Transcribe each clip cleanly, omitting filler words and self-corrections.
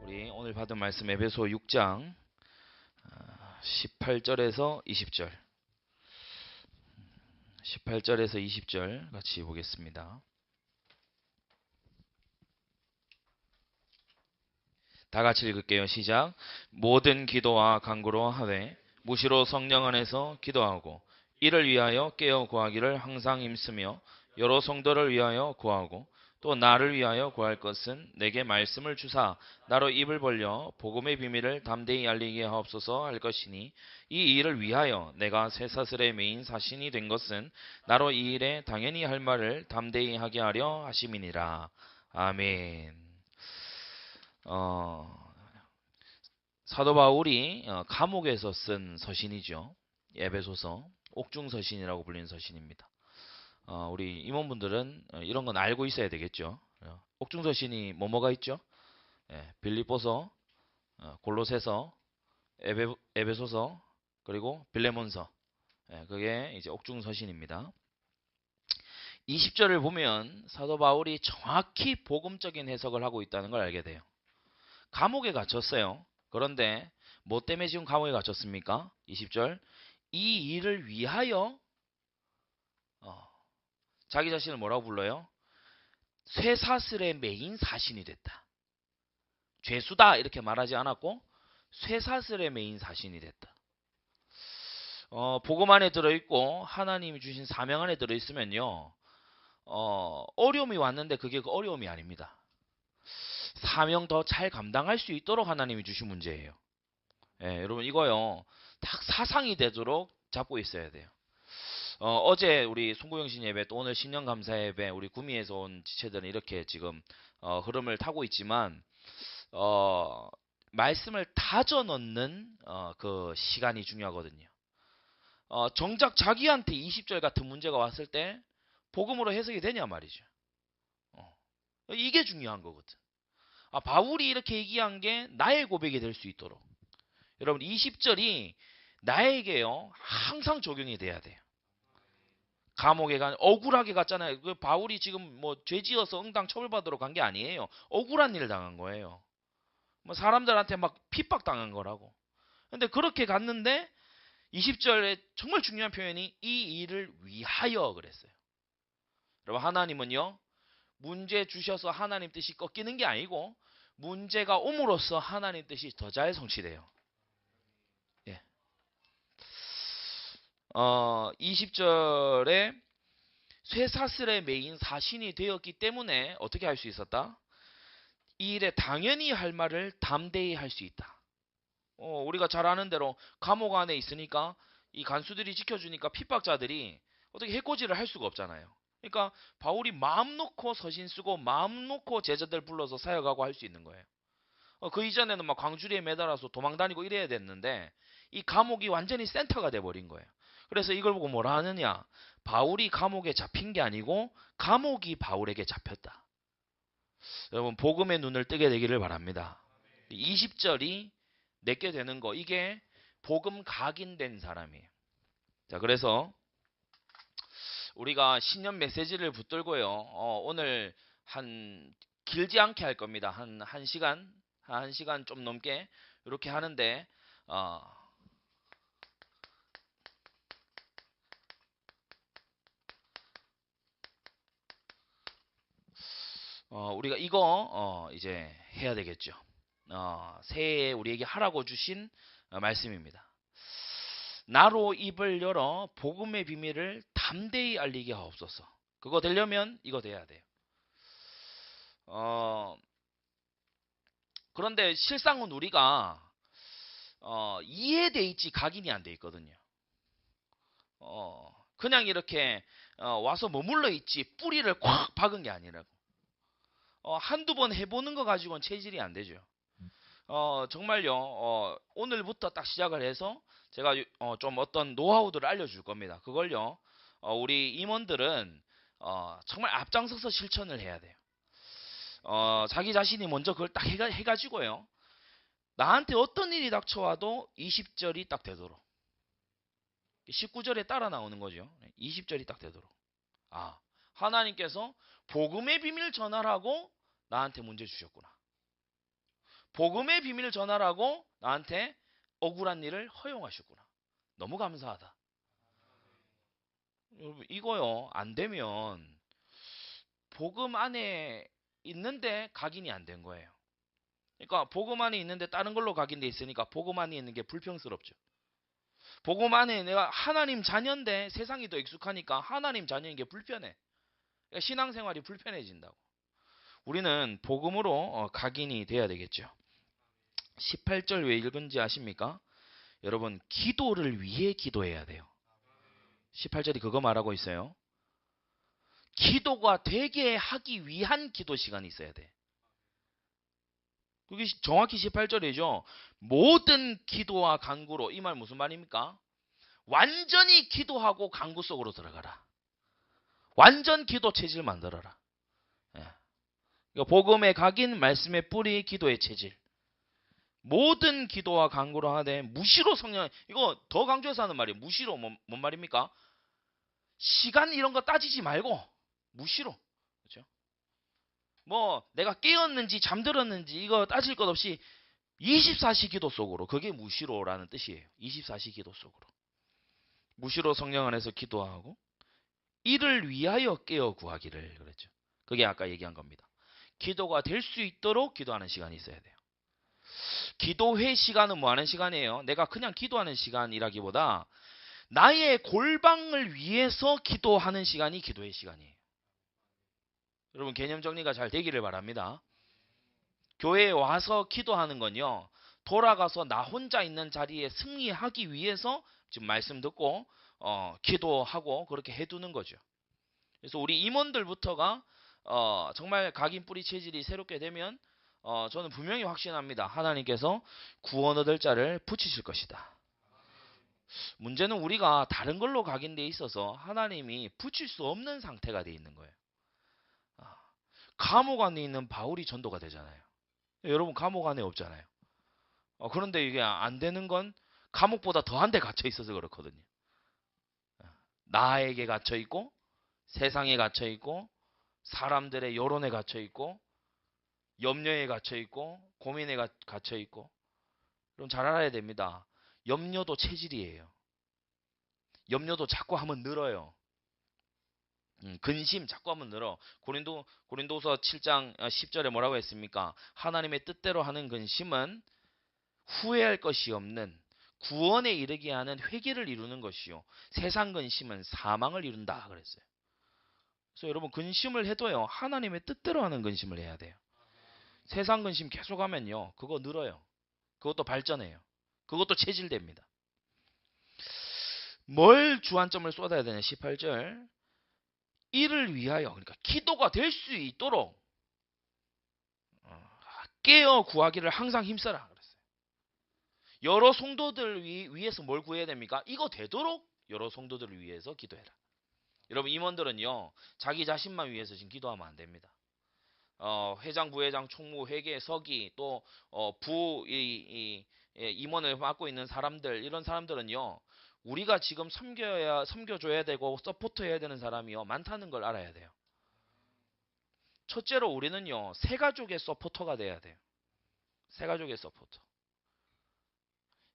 우리 오늘 받은 말씀 에베소 6장 18절에서 20절 18절에서 20절 같이 보겠습니다. 다 같이 읽을게요. 시작. 모든 기도와 간구로 하되 무시로 성령 안에서 기도하고 이를 위하여 깨어 구하기를 항상 힘쓰며 여러 성도를 위하여 구하고 또 나를 위하여 구할 것은 내게 말씀을 주사 나로 입을 벌려 복음의 비밀을 담대히 알리게 하옵소서 할 것이니 이 일을 위하여 내가 쇠사슬의 메인 사신이 된 것은 나로 이 일에 당연히 할 말을 담대히 하게 하려 하심이니라. 아멘. 사도 바울이 감옥에서 쓴 서신이죠. 에베소서, 옥중서신이라고 불리는 서신입니다. 우리 임원분들은 이런 건 알고 있어야 되겠죠. 옥중서신이 뭐가 있죠? 빌립보서, 골로새서, 에베소서, 그리고 빌레몬서. 그게 이제 옥중서신입니다. 20절을 보면 사도 바울이 정확히 복음적인 해석을 하고 있다는 걸 알게 돼요. 감옥에 갇혔어요. 그런데 뭐 때문에 지금 감옥에 갇혔습니까? 20절. 이 일을 위하여 자기 자신을 뭐라고 불러요? 쇠사슬의 메인 사신이 됐다. 죄수다 이렇게 말하지 않았고 쇠사슬의 메인 사신이 됐다. 복음 안에 들어있고 하나님이 주신 사명 안에 들어있으면요. 어려움이 왔는데 그게 그 어려움이 아닙니다. 사명 더 잘 감당할 수 있도록 하나님이 주신 문제예요. 여러분 이거요. 딱 사상이 되도록 잡고 있어야 돼요. 어제 우리 송구영신 예배 또 오늘 신년 감사 예배 우리 구미에서 온 지체들은 이렇게 지금 흐름을 타고 있지만 말씀을 다져 넣는 그 시간이 중요하거든요. 정작 자기한테 20절 같은 문제가 왔을 때 복음으로 해석이 되냐 말이죠. 이게 중요한 거거든. 바울이 이렇게 얘기한 게 나의 고백이 될 수 있도록 여러분 20절이 나에게요 항상 적용이 돼야 돼요. 감옥에 간 억울하게 갔잖아요. 그 바울이 지금 뭐 죄지어서 응당 처벌받으러 간 게 아니에요. 억울한 일을 당한 거예요. 뭐 사람들한테 막 핍박 당한 거라고. 근데 그렇게 갔는데 20절에 정말 중요한 표현이 이 일을 위하여 그랬어요. 여러분 하나님은요 문제 주셔서 하나님 뜻이 꺾이는 게 아니고 문제가 옴으로써 하나님 뜻이 더 잘 성취돼요. 20절에 쇠사슬의 메인 사신이 되었기 때문에 어떻게 할 수 있었다? 이 일에 당연히 할 말을 담대히 할 수 있다. 우리가 잘 아는 대로 감옥 안에 있으니까 이 간수들이 지켜주니까 핍박자들이 어떻게 해코지를 할 수가 없잖아요. 그러니까 바울이 마음 놓고 서신 쓰고 마음 놓고 제자들 불러서 사역하고 할 수 있는 거예요. 그 이전에는 막 광주리에 매달아서 도망다니고 이래야 됐는데 이 감옥이 완전히 센터가 돼버린 거예요. 그래서 이걸 보고 뭐라 하느냐? 바울이 감옥에 잡힌 게 아니고 감옥이 바울에게 잡혔다. 여러분 복음의 눈을 뜨게 되기를 바랍니다. 20절이 내게 되는 거 이게 복음 각인된 사람이에요. 자 그래서 우리가 신년 메시지를 붙들고요. 오늘 한 길지 않게 할 겁니다. 한 시간 좀 넘게 이렇게 하는데 우리가 이거 이제 해야 되겠죠. 새해에 우리에게 하라고 주신 말씀입니다. 나로 입을 열어 복음의 비밀을 담대히 알리게 하옵소서. 그거 되려면 이거 돼야 돼요. 그런데 실상은 우리가 이해돼 있지 각인이 안 돼 있거든요. 그냥 이렇게 와서 머물러 있지 뿌리를 콱 박은 게 아니라고. 한두 번 해보는 거 가지고는 체질이 안 되죠. 정말요. 오늘부터 딱 시작을 해서 제가 좀 어떤 노하우들을 알려줄 겁니다. 그걸요. 우리 임원들은 정말 앞장서서 실천을 해야 돼요. 자기 자신이 먼저 그걸 딱 해가지고요. 나한테 어떤 일이 닥쳐와도 20절이 딱 되도록. 19절에 따라 나오는 거죠. 20절이 딱 되도록. 하나님께서 복음의 비밀 전하라고 나한테 문제 주셨구나. 복음의 비밀 전하라고 나한테 억울한 일을 허용하셨구나. 너무 감사하다. 여러분 이거요 안 되면 복음 안에 있는데 각인이 안 된 거예요. 그러니까 복음 안에 있는데 다른 걸로 각인돼 있으니까 복음 안에 있는 게 불평스럽죠. 복음 안에 내가 하나님 자녀인데 세상이 더 익숙하니까 하나님 자녀인 게 불편해. 그러니까 신앙생활이 불편해진다고. 우리는 복음으로 각인이 돼야 되겠죠. 18절 왜 읽은지 아십니까? 여러분 기도를 위해 기도해야 돼요. 18절이 그거 말하고 있어요. 기도가 되게 하기 위한 기도 시간이 있어야 돼. 그게 정확히 18절이죠. 모든 기도와 간구로. 이 말 무슨 말입니까? 완전히 기도하고 간구 속으로 들어가라. 완전 기도 체질 만들어라. 예. 복음의 각인, 말씀의 뿌리, 기도의 체질. 모든 기도와 간구로 하되 무시로 성령. 이거 더 강조해서 하는 말이에요. 무시로 뭔 말입니까? 시간 이런 거 따지지 말고 무시로. 그렇죠? 뭐 내가 깨었는지 잠들었는지 이거 따질 것 없이 24시 기도 속으로. 그게 무시로라는 뜻이에요. 24시 기도 속으로. 무시로 성령 안에서 기도하고 이를 위하여 깨어 구하기를 그랬죠. 그게 아까 얘기한 겁니다. 기도가 될 수 있도록 기도하는 시간이 있어야 돼요. 기도회 시간은 뭐 하는 시간이에요? 내가 그냥 기도하는 시간이라기보다 나의 골방을 위해서 기도하는 시간이 기도회 시간이에요. 여러분 개념 정리가 잘 되기를 바랍니다. 교회에 와서 기도하는 건요. 돌아가서 나 혼자 있는 자리에 승리하기 위해서 지금 말씀 듣고 기도하고 그렇게 해두는 거죠. 그래서 우리 임원들부터가 정말 각인 뿌리 체질이 새롭게 되면 저는 분명히 확신합니다. 하나님께서 구원 얻을 자를 붙이실 것이다. 문제는 우리가 다른 걸로 각인되어 있어서 하나님이 붙일 수 없는 상태가 되어 있는 거예요. 감옥 안에 있는 바울이 전도가 되잖아요. 여러분 감옥 안에 없잖아요. 그런데 이게 안 되는 건 감옥보다 더한 데 갇혀 있어서 그렇거든요. 나에게 갇혀 있고 세상에 갇혀 있고 사람들의 여론에 갇혀 있고 염려에 갇혀 있고 고민에 갇혀 있고. 그럼 잘 알아야 됩니다. 염려도 체질이에요. 염려도 자꾸 하면 늘어요. 근심 자꾸 하면 늘어. 고린도서 7장 10절에 뭐라고 했습니까? 하나님의 뜻대로 하는 근심은 후회할 것이 없는 구원에 이르게 하는 회개를 이루는 것이요. 세상 근심은 사망을 이룬다 그랬어요. 그래서 여러분 근심을 해도요. 하나님의 뜻대로 하는 근심을 해야 돼요. 세상 근심 계속하면요. 그거 늘어요. 그것도 발전해요. 그것도 체질됩니다. 뭘 주안점을 쏟아야 되냐? 18절. 이를 위하여 그러니까 기도가 될 수 있도록 깨어 구하기를 항상 힘써라 그랬어요. 여러 성도들 위해서 뭘 구해야 됩니까? 이거 되도록 여러 성도들을 위해서 기도해라. 여러분 임원들은요. 자기 자신만 위해서 지금 기도하면 안 됩니다. 회장, 부회장, 총무, 회계, 서기 또 임원을 맡고 있는 사람들 이런 사람들은요. 우리가 지금 섬겨줘야 되고 서포트해야 되는 사람이요. 많다는 걸 알아야 돼요. 첫째로 우리는요. 새 가족의 서포터가 돼야 돼요. 새 가족의 서포터.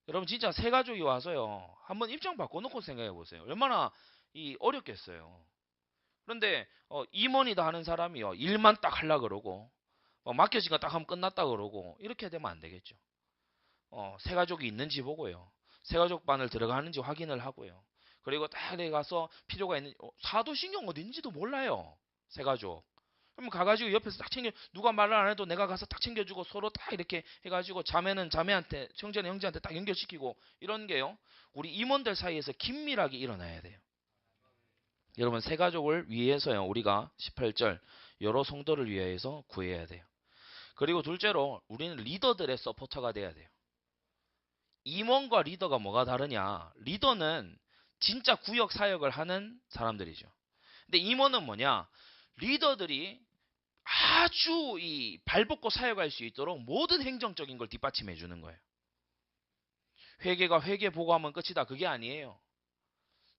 여러분 진짜 새 가족이 와서요. 한번 입장 바꿔놓고 생각해 보세요. 얼마나 어렵겠어요. 그런데 임원이다 하는 사람이요. 일만 딱 하려고 그러고 맡겨진 거 딱 하면 끝났다 그러고 이렇게 되면 안 되겠죠. 새 가족이 있는지 보고요. 새 가족반을 들어가는지 확인을 하고요. 그리고 딱 가서 필요가 있는 사도신경 어딘지도 몰라요. 새 가족. 그럼 가가지고 옆에서 딱 챙겨 누가 말을 안 해도 내가 가서 딱 챙겨주고 서로 딱 이렇게 해가지고 자매는 자매한테 형제는 형제한테 딱 연결시키고 이런 게요. 우리 임원들 사이에서 긴밀하게 일어나야 돼요. 여러분 새 가족을 위해서요. 우리가 18절 여러 성도를 위해서 구해야 돼요. 그리고 둘째로 우리는 리더들의 서포터가 돼야 돼요. 임원과 리더가 뭐가 다르냐? 리더는 진짜 구역 사역을 하는 사람들이죠. 근데 임원은 뭐냐? 리더들이 아주 발벗고 사역할 수 있도록 모든 행정적인 걸 뒷받침해 주는 거예요. 회계가 회계 보고하면 끝이다. 그게 아니에요.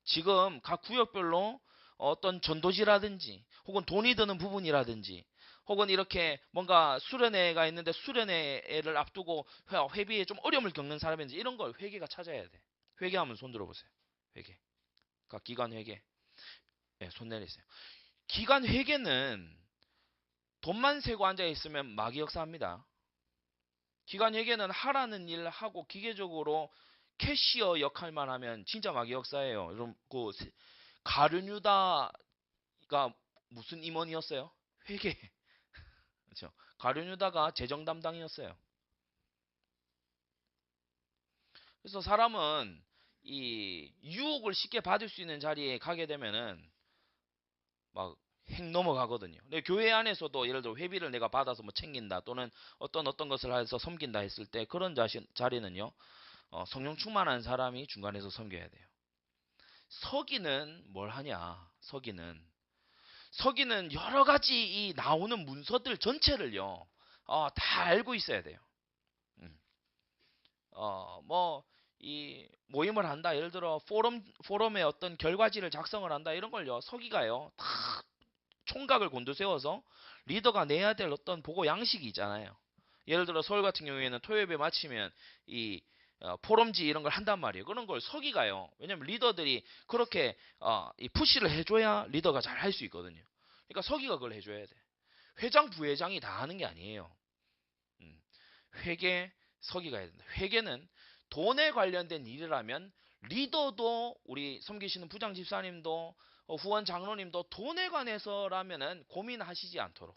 지금 각 구역별로 어떤 전도지라든지 혹은 돈이 드는 부분이라든지 혹은 이렇게 뭔가 수련회가 있는데 수련회를 앞두고 회비에 좀 어려움을 겪는 사람인지 이런 걸 회계가 찾아야 돼. 회계하면 손 들어보세요. 회계. 그러니까 기관 회계. 네, 손 내리세요. 기관 회계는 돈만 세고 앉아 있으면 마귀 역사합니다. 기관 회계는 하라는 일 하고 기계적으로 캐시어 역할만 하면 진짜 마귀 역사예요. 여러분 그 가룟유다가 무슨 임원이었어요? 회계. 그렇죠. 가룟유다가 재정 담당이었어요. 그래서 사람은 이 유혹을 쉽게 받을 수 있는 자리에 가게 되면은 막 핵 넘어가거든요. 근데 교회 안에서도 예를 들어 회비를 내가 받아서 뭐 챙긴다 또는 어떤 것을 해서 섬긴다 했을 때 그런 자리는요. 성령 충만한 사람이 중간에서 섬겨야 돼요. 서기는 뭘 하냐? 서기는 여러 가지 이 나오는 문서들 전체를요. 다 알고 있어야 돼요. 음. 뭐 이 모임을 한다. 예를 들어 포럼에 어떤 결과지를 작성을 한다. 이런 걸요. 서기가요. 다 총각을 곤두세워서 리더가 내야 될 어떤 보고 양식이 있잖아요. 예를 들어 서울 같은 경우에는 토요일에 마치면 이 포럼지 이런 걸 한단 말이에요. 그런 걸 서기가요. 왜냐면 리더들이 그렇게 이 푸시를 해줘야 리더가 잘 할 수 있거든요. 그러니까 서기가 그걸 해줘야 돼. 회장, 부회장이 다 하는 게 아니에요. 회계, 서기가 해야 된다. 회계는 돈에 관련된 일이라면 리더도 우리 섬기시는 부장 집사님도 후원 장로님도 돈에 관해서라면은 고민하시지 않도록.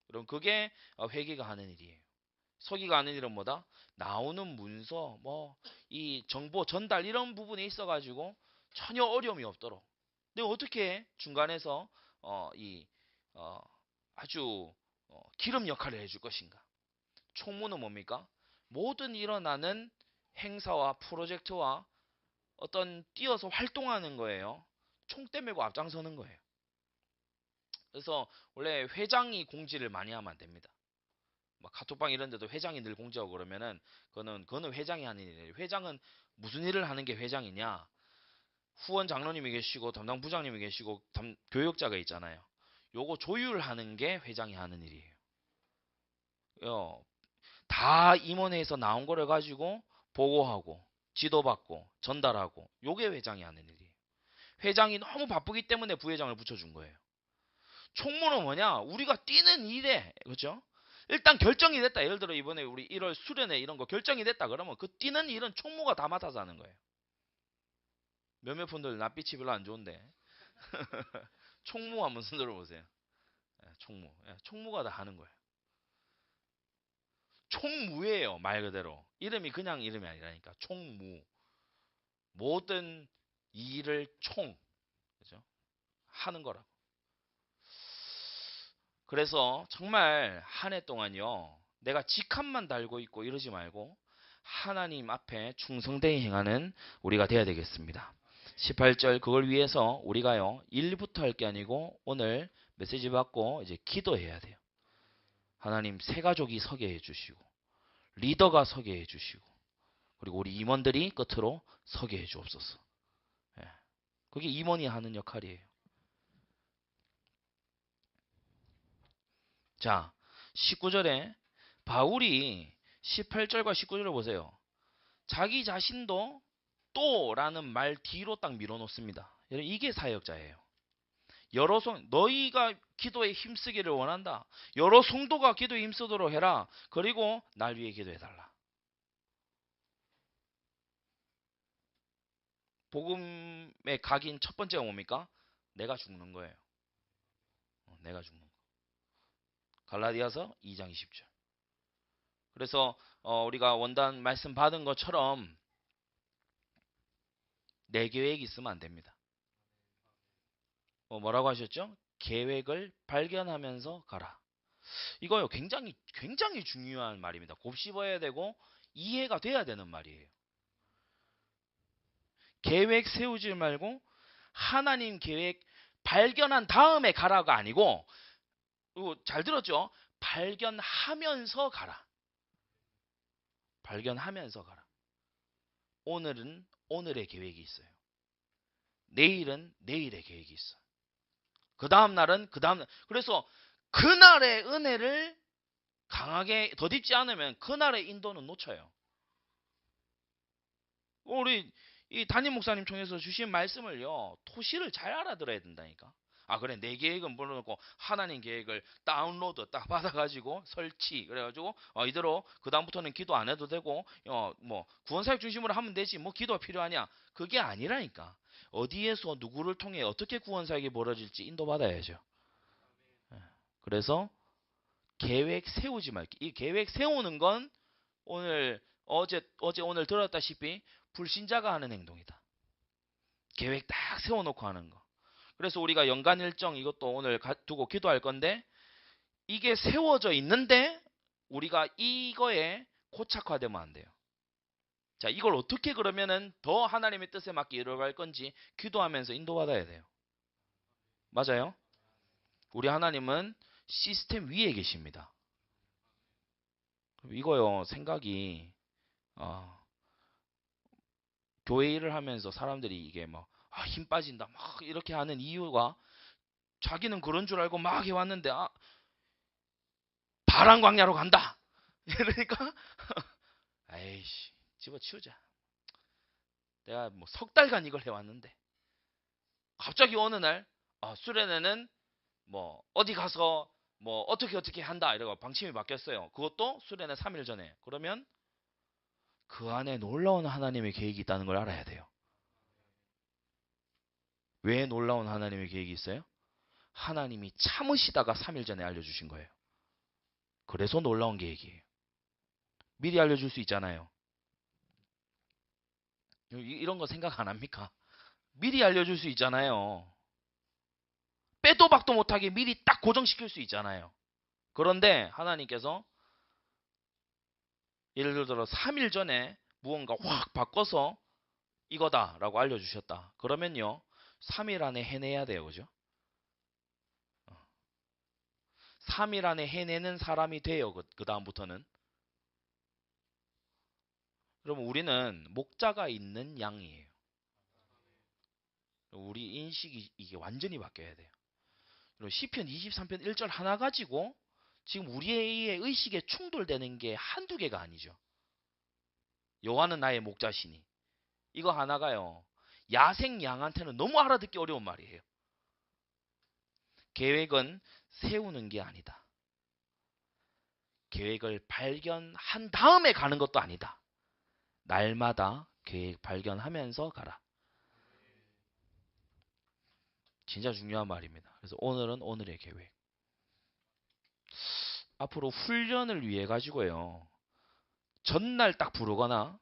그럼 그게 회계가 하는 일이에요. 서기가 하는 일은 뭐다? 나오는 문서, 뭐 이 정보 전달 이런 부분에 있어가지고 전혀 어려움이 없도록. 근데 어떻게 중간에서 이 아주 기름 역할을 해줄 것인가? 총무는 뭡니까? 모든 일어나는 행사와 프로젝트와 어떤 뛰어서 활동하는 거예요. 총대 메고 앞장서는 거예요. 그래서 원래 회장이 공지를 많이 하면 안 됩니다. 막 카톡방 이런 데도 회장이 늘 공지하고 그러면은 그거는 회장이 하는 일이에요. 회장은 무슨 일을 하는 게 회장이냐? 후원 장로님이 계시고 담당 부장님이 계시고 교역자가 있잖아요. 요거 조율하는 게 회장이 하는 일이에요. 다 임원회에서 나온 거를 가지고 보고하고 지도받고 전달하고 요게 회장이 하는 일이에요. 회장이 너무 바쁘기 때문에 부회장을 붙여준 거예요. 총무는 뭐냐? 우리가 뛰는 일에 그렇죠? 일단 결정이 됐다. 예를 들어 이번에 우리 1월 수련회 이런 거 결정이 됐다. 그러면 그 뛰는 일은 총무가 다 맡아서 하는 거예요. 몇몇 분들 낯빛이 별로 안 좋은데 총무 한번 손 들어보세요. 총무. 총무가 다 하는 거예요. 총무예요. 말 그대로. 이름이 그냥 이름이 아니라니까. 총무. 모든 일을 그죠? 하는 거라고. 그래서 정말 한 해 동안요. 내가 직함만 달고 있고 이러지 말고 하나님 앞에 충성되이 행하는 우리가 돼야 되겠습니다. 18절 그걸 위해서 우리가요. 일부터 할 게 아니고 오늘 메시지 받고 이제 기도해야 돼요. 하나님 새 가족이 서게 해주시고 리더가 서게 해주시고 그리고 우리 임원들이 끝으로 서게 해주옵소서. 예. 그게 임원이 하는 역할이에요. 자, 19절에 바울이 18절과 19절을 보세요. 자기 자신도 또라는 말 뒤로 딱 밀어놓습니다. 이게 사역자예요. 너희가 기도에 힘쓰기를 원한다. 여러 성도가 기도에 힘쓰도록 해라. 그리고 날 위해 기도해달라. 복음의 각인 첫 번째가 뭡니까? 내가 죽는 거예요. 내가 죽는 거. 갈라디아서 2장 20절. 그래서 우리가 원단 말씀 받은 것처럼 내 계획이 있으면 안 됩니다. 뭐라고 하셨죠? 계획을 발견하면서 가라. 이거요 굉장히 중요한 말입니다. 곱씹어야 되고 이해가 돼야 되는 말이에요. 계획 세우지 말고 하나님 계획 발견한 다음에 가라가 아니고 잘 들었죠? 발견하면서 가라. 발견하면서 가라. 오늘은 오늘의 계획이 있어요. 내일은 내일의 계획이 있어. 그 다음 날은 그 다음 날. 그래서 그날의 은혜를 강하게 덧입지 않으면 그날의 인도는 놓쳐요. 우리 이 담임 목사님 통해서 주신 말씀을요, 토시를 잘 알아들어야 된다니까. 아, 그래, 내 계획은 물어놓고 하나님 계획을 다운로드 딱 받아가지고 설치 그래가지고 이대로 그 다음부터는 기도 안 해도 되고 뭐 구원사역 중심으로 하면 되지 뭐 기도가 필요하냐? 그게 아니라니까. 어디에서 누구를 통해 어떻게 구원사역이 벌어질지 인도받아야죠. 그래서 계획 세우지 말기. 이 계획 세우는 건 오늘 어제 오늘 들었다시피 불신자가 하는 행동이다. 계획 딱 세워놓고 하는 거. 그래서 우리가 연간 일정 이것도 오늘 두고 기도할 건데 이게 세워져 있는데 우리가 이거에 고착화되면 안 돼요. 자, 이걸 어떻게 그러면은 더 하나님의 뜻에 맞게 이루어갈 건지 기도하면서 인도받아야 돼요. 맞아요? 우리 하나님은 시스템 위에 계십니다. 이거요, 생각이 교회 일을 하면서 사람들이 이게 막 힘 빠진다 막 이렇게 하는 이유가 자기는 그런 줄 알고 막 해왔는데 바람 광야로 간다. 그러니까 에이씨 집어치우자. 내가 뭐 석 달간 이걸 해왔는데 갑자기 어느 날 수련회는 뭐 어디 가서 뭐 어떻게 한다 이러고 방침이 바뀌었어요. 그것도 수련회 3일 전에. 그러면 그 안에 놀라운 하나님의 계획이 있다는 걸 알아야 돼요. 왜 놀라운 하나님의 계획이 있어요? 하나님이 참으시다가 3일 전에 알려주신 거예요. 그래서 놀라운 계획이에요. 미리 알려줄 수 있잖아요. 이런 거 생각 안 합니까? 미리 알려줄 수 있잖아요. 빼도 박도 못하게 미리 딱 고정시킬 수 있잖아요. 그런데 하나님께서 예를 들어 3일 전에 무언가 확 바꿔서 이거다라고 알려주셨다. 그러면요. 3일 안에 해내야 돼요. 그죠? 3일 안에 해내는 사람이 돼요. 그 다음부터는. 그러면 우리는 목자가 있는 양이에요. 우리 인식이 이게 완전히 바뀌어야 돼요. 시편 23편 1절 하나 가지고 지금 우리의 의식에 충돌되는 게 한두 개가 아니죠. 여호와는 나의 목자시니. 이거 하나가요. 야생 양한테는 너무 알아듣기 어려운 말이에요. 계획은 세우는 게 아니다. 계획을 발견한 다음에 가는 것도 아니다. 날마다 계획 발견하면서 가라. 진짜 중요한 말입니다. 그래서 오늘은 오늘의 계획. 앞으로 훈련을 위해 가지고요. 전날 딱 부르거나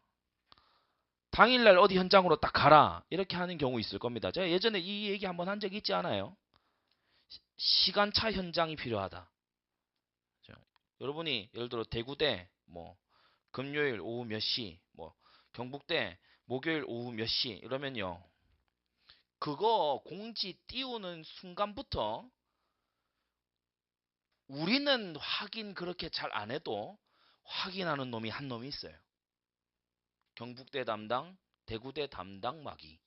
당일날 어디 현장으로 딱 가라 이렇게 하는 경우 있을 겁니다. 제가 예전에 이 얘기 한번 한 적 있지 않아요? 시간차 현장이 필요하다. 여러분이 예를 들어 대구대 뭐 금요일 오후 몇 시, 뭐 경북대 목요일 오후 몇 시 이러면요. 그거 공지 띄우는 순간부터 우리는 확인 그렇게 잘 안 해도 확인하는 놈이 한 놈이 있어요. 경북대 담당, 대구대 담당 마기.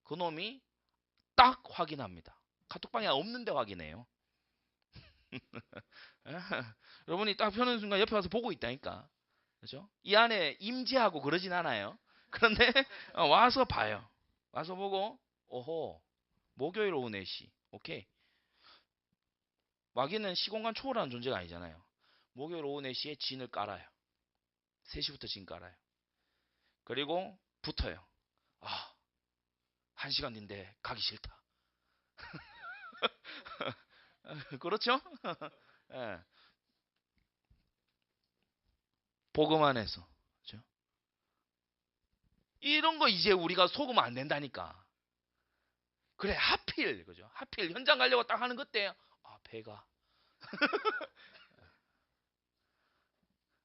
그 놈이 딱 확인합니다. 카톡방에 없는데 확인해요. 여러분이 딱 펴는 순간 옆에 와서 보고 있다니까. 그죠? 이 안에 임재하고 그러진 않아요. 그런데 와서 봐요. 와서 보고 오호 목요일 오후 4시 오케이. 마귀는 시공간 초월하는 존재가 아니잖아요. 목요일 오후 4시에 진을 깔아요. 3시부터 진 깔아요. 그리고 붙어요. 1시간 뒤인데 가기 싫다. 그렇죠? 예. 복음 안에서. 그렇죠? 이런 거 이제 우리가 속으면 안 된다니까. 그래 하필 그죠? 하필 현장 가려고 딱 하는 그때 배가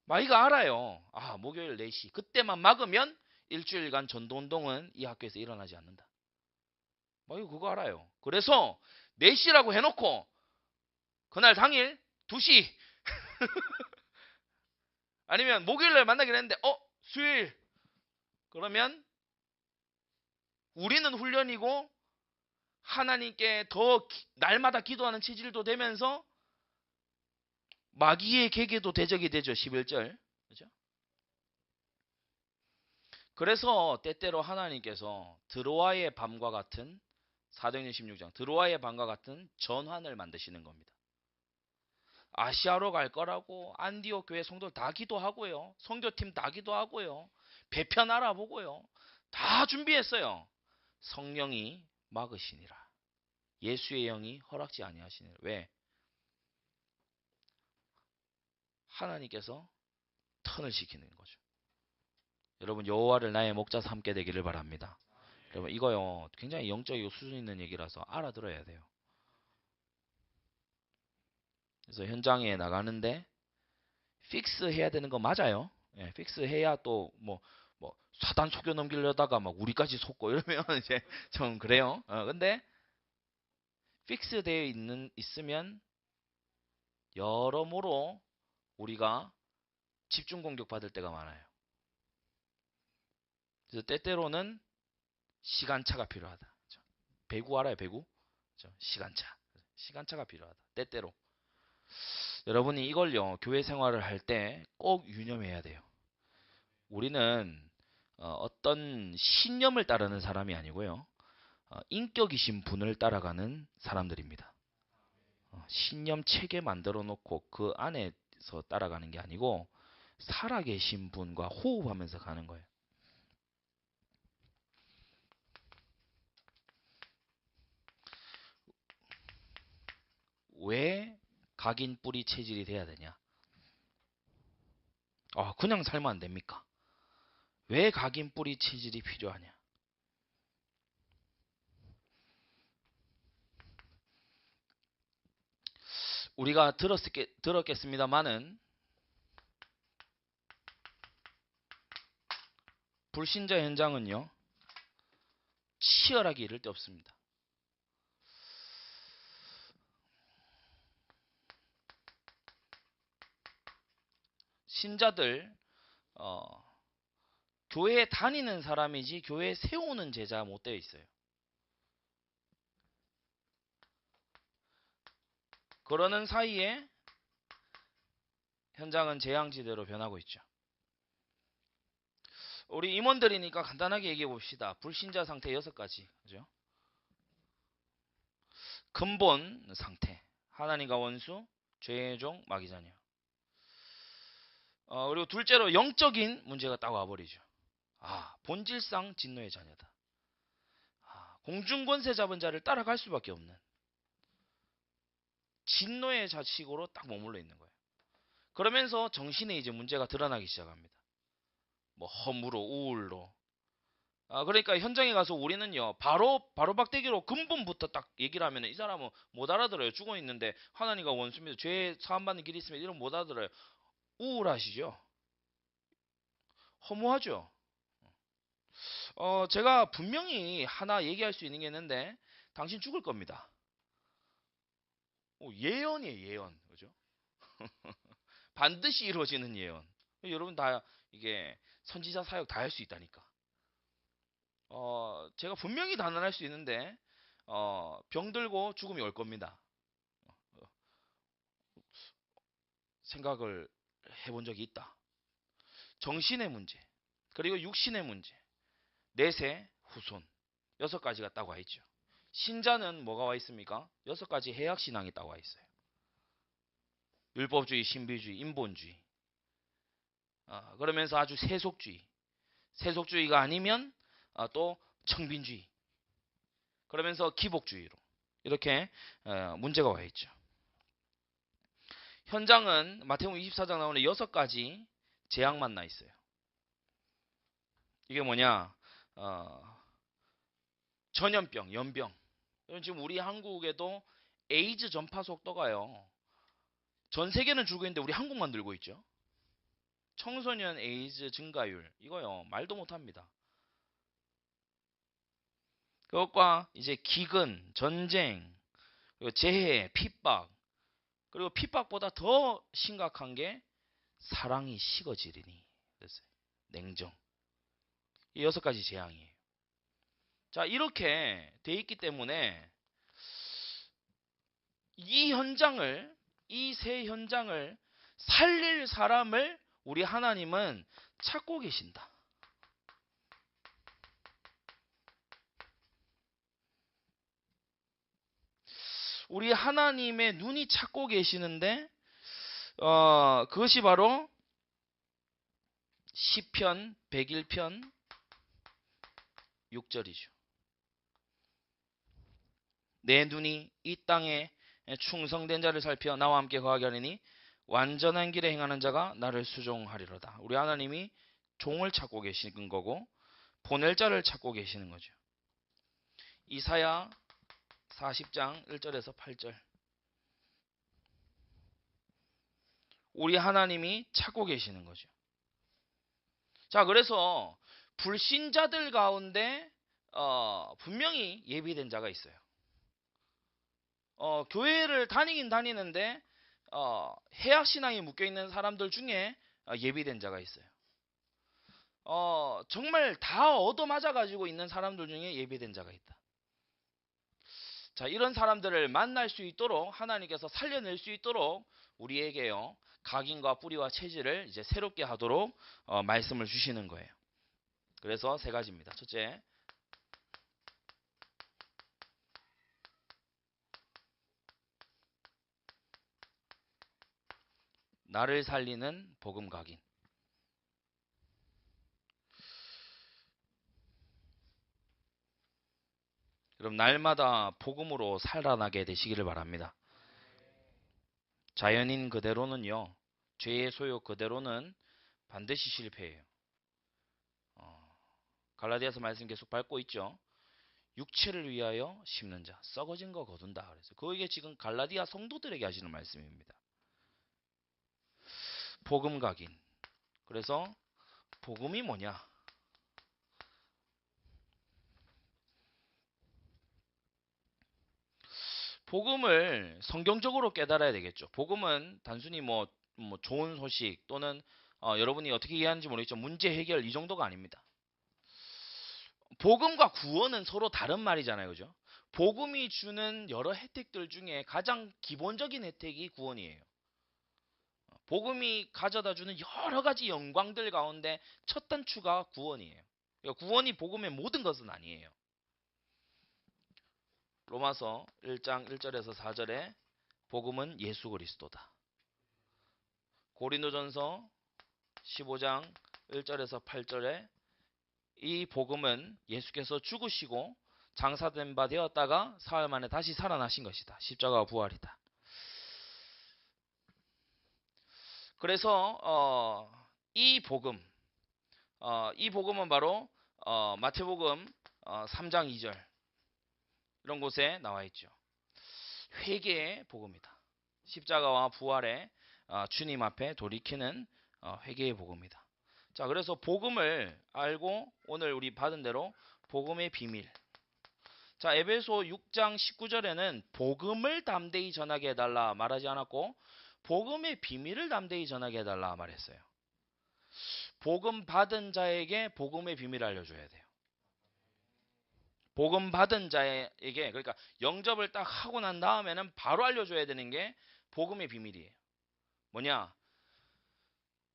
마이가 알아요. 목요일 4시 그때만 막으면 일주일간 전도운동은 이 학교에서 일어나지 않는다. 마이가 그거 알아요. 그래서 4시라고 해놓고 그날 당일 2시 아니면 목요일날 만나기로 했는데 수요일 그러면 우리는 훈련이고 하나님께 더 날마다 기도하는 체질도 되면서 마귀의 계계도 대적이 되죠. 11절. 그죠? 그래서 때때로 하나님께서 드로아의 밤과 같은 사도행전 16장 드로아의 밤과 같은 전환을 만드시는 겁니다. 아시아로 갈 거라고 안디옥 교회 성도들 다 기도하고요. 선교팀 다 기도하고요. 배편 알아보고요. 다 준비했어요. 성령이 막으시니라. 예수의 영이 허락지 아니하시니라. 왜? 하나님께서 턴을 시키는 거죠. 여러분 여호와를 나의 목자 삼게 되기를 바랍니다. 여러분 이거요 굉장히 영적이고 수준 있는 얘기라서 알아들어야 돼요. 그래서 현장에 나가는데 픽스 해야 되는 거 맞아요. 예, 픽스 해야 또 뭐 사단 속여 넘기려다가 막 우리까지 속고 이러면 이제 좀 그래요. 근데 픽스 되어 있으면 여러모로 우리가 집중 공격 받을 때가 많아요. 그래서 때때로는 시간차가 필요하다. 배구 알아요? 배구? 시간차가 필요하다. 때때로. 여러분이 이걸요 교회 생활을 할 때 꼭 유념해야 돼요. 우리는 어떤 신념을 따르는 사람이 아니고요. 인격이신 분을 따라가는 사람들입니다. 신념 체계 만들어 놓고 그 안에서 따라가는 게 아니고 살아계신 분과 호흡하면서 가는 거예요. 왜 각인 뿌리 체질이 돼야 되냐? 그냥 살면 안 됩니까? 왜 각인 뿌리 체질이 필요하냐? 우리가 들었겠습니다만은 불신자 현장은요 치열하게 이를 데 없습니다. 신자들 교회에 다니는 사람이지 교회에 세우는 제자 못 되어 있어요. 그러는 사이에 현장은 재앙지대로 변하고 있죠. 우리 임원들이니까 간단하게 얘기해 봅시다. 불신자 상태 6가지. 그죠? 근본 상태. 하나님과 원수, 죄의 종, 마귀 자녀. 그리고 둘째로 영적인 문제가 딱 와버리죠. 본질상 진노의 자녀다. 공중권세 잡은 자를 따라갈 수밖에 없는 진노의 자식으로 딱 머물러 있는 거예요. 그러면서 정신에 이제 문제가 드러나기 시작합니다. 허무로 우울로. 그러니까 현장에 가서 우리는요 바로 박대기로 근본부터 딱 얘기를 하면 이 사람은 못 알아들어요. 죽어 있는데 하나님과 원수입니다. 죄 사함받는 길이 있으면 이런 못 알아들어요. 우울하시죠? 허무하죠? 제가 분명히 하나 얘기할 수 있는 게 있는데 당신 죽을 겁니다. 예언이에요, 예언. 그죠? 반드시 이루어지는 예언. 여러분 다 이게 선지자 사역 다 할 수 있다니까. 제가 분명히 단언할 수 있는데 병들고 죽음이 올 겁니다. 생각을 해본 적이 있다. 정신의 문제, 그리고 육신의 문제, 내세, 후손 6가지가 딱 와 있죠. 신자는 뭐가 와 있습니까? 6가지 해약신앙이 딱 와 있어요. 율법주의, 신비주의, 인본주의. 그러면서 아주 세속주의. 세속주의가 아니면 또 청빈주의. 그러면서 기복주의로. 이렇게 문제가 와 있죠. 현장은 마태복음 24장 나오는 6가지 재앙만 나 있어요. 이게 뭐냐? 전염병, 연병. 지금 우리 한국에도 에이즈 전파 속도가요. 전 세계는 줄고 있는데 우리 한국만 늘고 있죠. 청소년 에이즈 증가율 이거요 말도 못합니다. 그것과 이제 기근, 전쟁, 그리고 재해, 핍박, 그리고 핍박보다 더 심각한 게 사랑이 식어지리니 그랬어요. 냉정. 이 6가지 재앙이에요. 자, 이렇게 돼 있기 때문에 이 세 현장을 살릴 사람을 우리 하나님은 찾고 계신다. 우리 하나님의 눈이 찾고 계시는데 그것이 바로 시편 101편 6절이죠. 내 눈이 이 땅에 충성된 자를 살펴 나와 함께 거하게 하리니 완전한 길에 행하는 자가 나를 수종하리로다. 우리 하나님이 종을 찾고 계시는 거고 보낼 자를 찾고 계시는 거죠. 이사야 40장 1절에서 8절. 우리 하나님이 찾고 계시는 거죠. 자, 그래서 불신자들 가운데 분명히 예비된 자가 있어요. 교회를 다니긴 다니는데 해악신앙에 묶여있는 사람들 중에 예비된 자가 있어요. 정말 다 얻어맞아가지고 있는 사람들 중에 예비된 자가 있다. 자, 이런 사람들을 만날 수 있도록 하나님께서 살려낼 수 있도록 우리에게요 각인과 뿌리와 체질을 이제 새롭게 하도록 말씀을 주시는 거예요. 그래서 세 가지입니다. 첫째, 나를 살리는 복음 각인. 그럼 날마다 복음으로 살아나게 되시기를 바랍니다. 자연인 그대로는요, 죄의 소욕 그대로는 반드시 실패해요. 갈라디아서 말씀 계속 밟고 있죠. 육체를 위하여 심는 자, 썩어진 거 거둔다. 그래서 그게 지금 갈라디아 성도들에게 하시는 말씀입니다. 복음 각인. 그래서 복음이 뭐냐? 복음을 성경적으로 깨달아야 되겠죠. 복음은 단순히 뭐 좋은 소식 또는 여러분이 어떻게 이해하는지 모르겠지만 문제 해결 이 정도가 아닙니다. 복음과 구원은 서로 다른 말이잖아요. 그죠? 복음이 주는 여러 혜택들 중에 가장 기본적인 혜택이 구원이에요. 복음이 가져다 주는 여러 가지 영광들 가운데 첫 단추가 구원이에요. 그러니까 구원이 복음의 모든 것은 아니에요. 로마서 1장 1절에서 4절에 복음은 예수 그리스도다. 고린도전서 15장 1절에서 8절에 이 복음은 예수께서 죽으시고 장사된 바 되었다가 사흘 만에 다시 살아나신 것이다. 십자가와 부활이다. 그래서 이 복음은 바로 마태복음 3장 2절 이런 곳에 나와 있죠. 회개의 복음이다. 십자가와 부활의 주님 앞에 돌이키는 회개의 복음이다. 자, 그래서 복음을 알고 오늘 우리 받은 대로 복음의 비밀. 자, 에베소 6장 19절에는 복음을 담대히 전하게 해달라 말하지 않았고 복음의 비밀을 담대히 전하게 해달라 말했어요. 복음 받은 자에게 복음의 비밀을 알려줘야 돼요. 복음 받은 자에게, 그러니까 영접을 딱 하고 난 다음에는 바로 알려줘야 되는 게 복음의 비밀이에요. 뭐냐?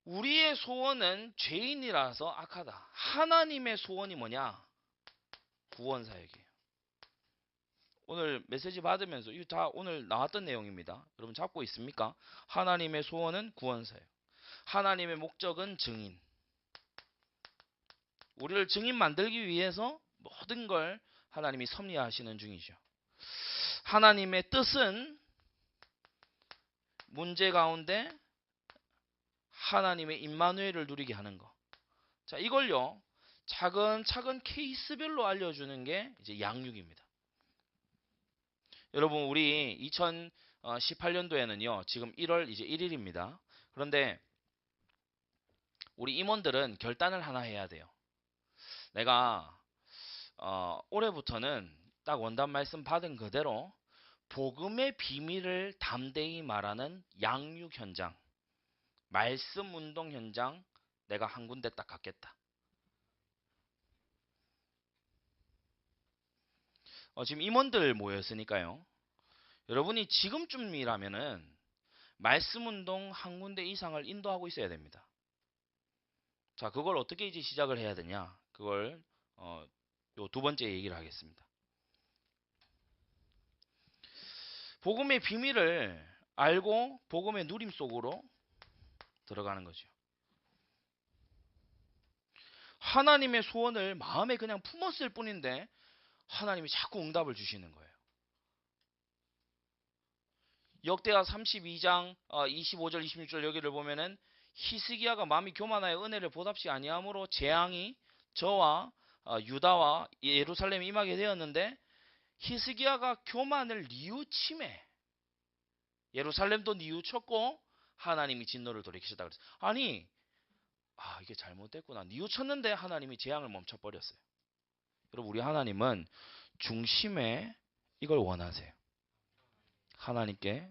우리의 소원은 죄인이라서 악하다. 하나님의 소원이 뭐냐? 구원 사역이에요. 오늘 메시지 받으면서 이거 다 오늘 나왔던 내용입니다. 여러분 잡고 있습니까? 하나님의 소원은 구원 사역. 하나님의 목적은 증인. 우리를 증인 만들기 위해서 모든 걸 하나님이 섭리하시는 중이죠. 하나님의 뜻은 문제 가운데 하나님의 임마누엘을 누리게 하는 거. 자, 이걸요 차근차근 케이스별로 알려주는 게 이제 양육입니다. 여러분 우리 2018년도에는요 지금 1월 이제 1일입니다. 그런데 우리 임원들은 결단을 하나 해야 돼요. 내가 올해부터는 딱 원단 말씀 받은 그대로 복음의 비밀을 담대히 말하는 양육 현장, 말씀 운동 현장 내가 한 군데 딱 갖겠다. 지금 임원들 모였으니까요. 여러분이 지금쯤이라면은 말씀운동 한 군데 이상을 인도하고 있어야 됩니다. 자, 그걸 어떻게 이제 시작을 해야 되냐? 그걸 요 두 번째 얘기를 하겠습니다. 복음의 비밀을 알고 복음의 누림 속으로 들어가는 거죠. 하나님의 소원을 마음에 그냥 품었을 뿐인데 하나님이 자꾸 응답을 주시는 거예요. 역대하 32장 25절 26절 여기를 보면은 히스기야가 마음이 교만하여 은혜를 보답시 아니함으로 재앙이 저와 유다와 예루살렘에 임하게 되었는데 히스기야가 교만을 뉘우침에 예루살렘도 뉘우쳤고 하나님이 진노를 돌이키셨다 그랬어요. 아니 이게 잘못됐구나. 뉘우쳤는데 하나님이 재앙을 멈춰버렸어요. 여러분 우리 하나님은 중심에 이걸 원하세요. 하나님께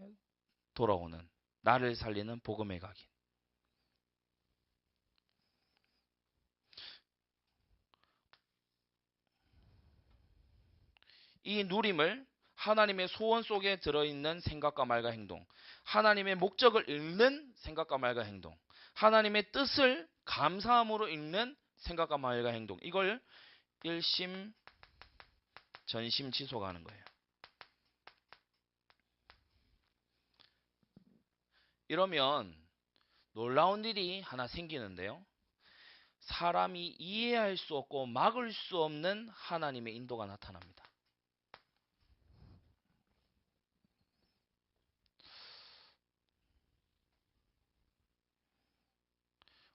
돌아오는 나를 살리는 복음의 각인. 이 누림을 하나님의 소원 속에 들어있는 생각과 말과 행동, 하나님의 목적을 읽는 생각과 말과 행동, 하나님의 뜻을 감사함으로 읽는 생각과 말과 행동, 이걸 일심 전심 지속하는 거예요. 이러면 놀라운 일이 하나 생기는데요. 사람이 이해할 수 없고 막을 수 없는 하나님의 인도가 나타납니다.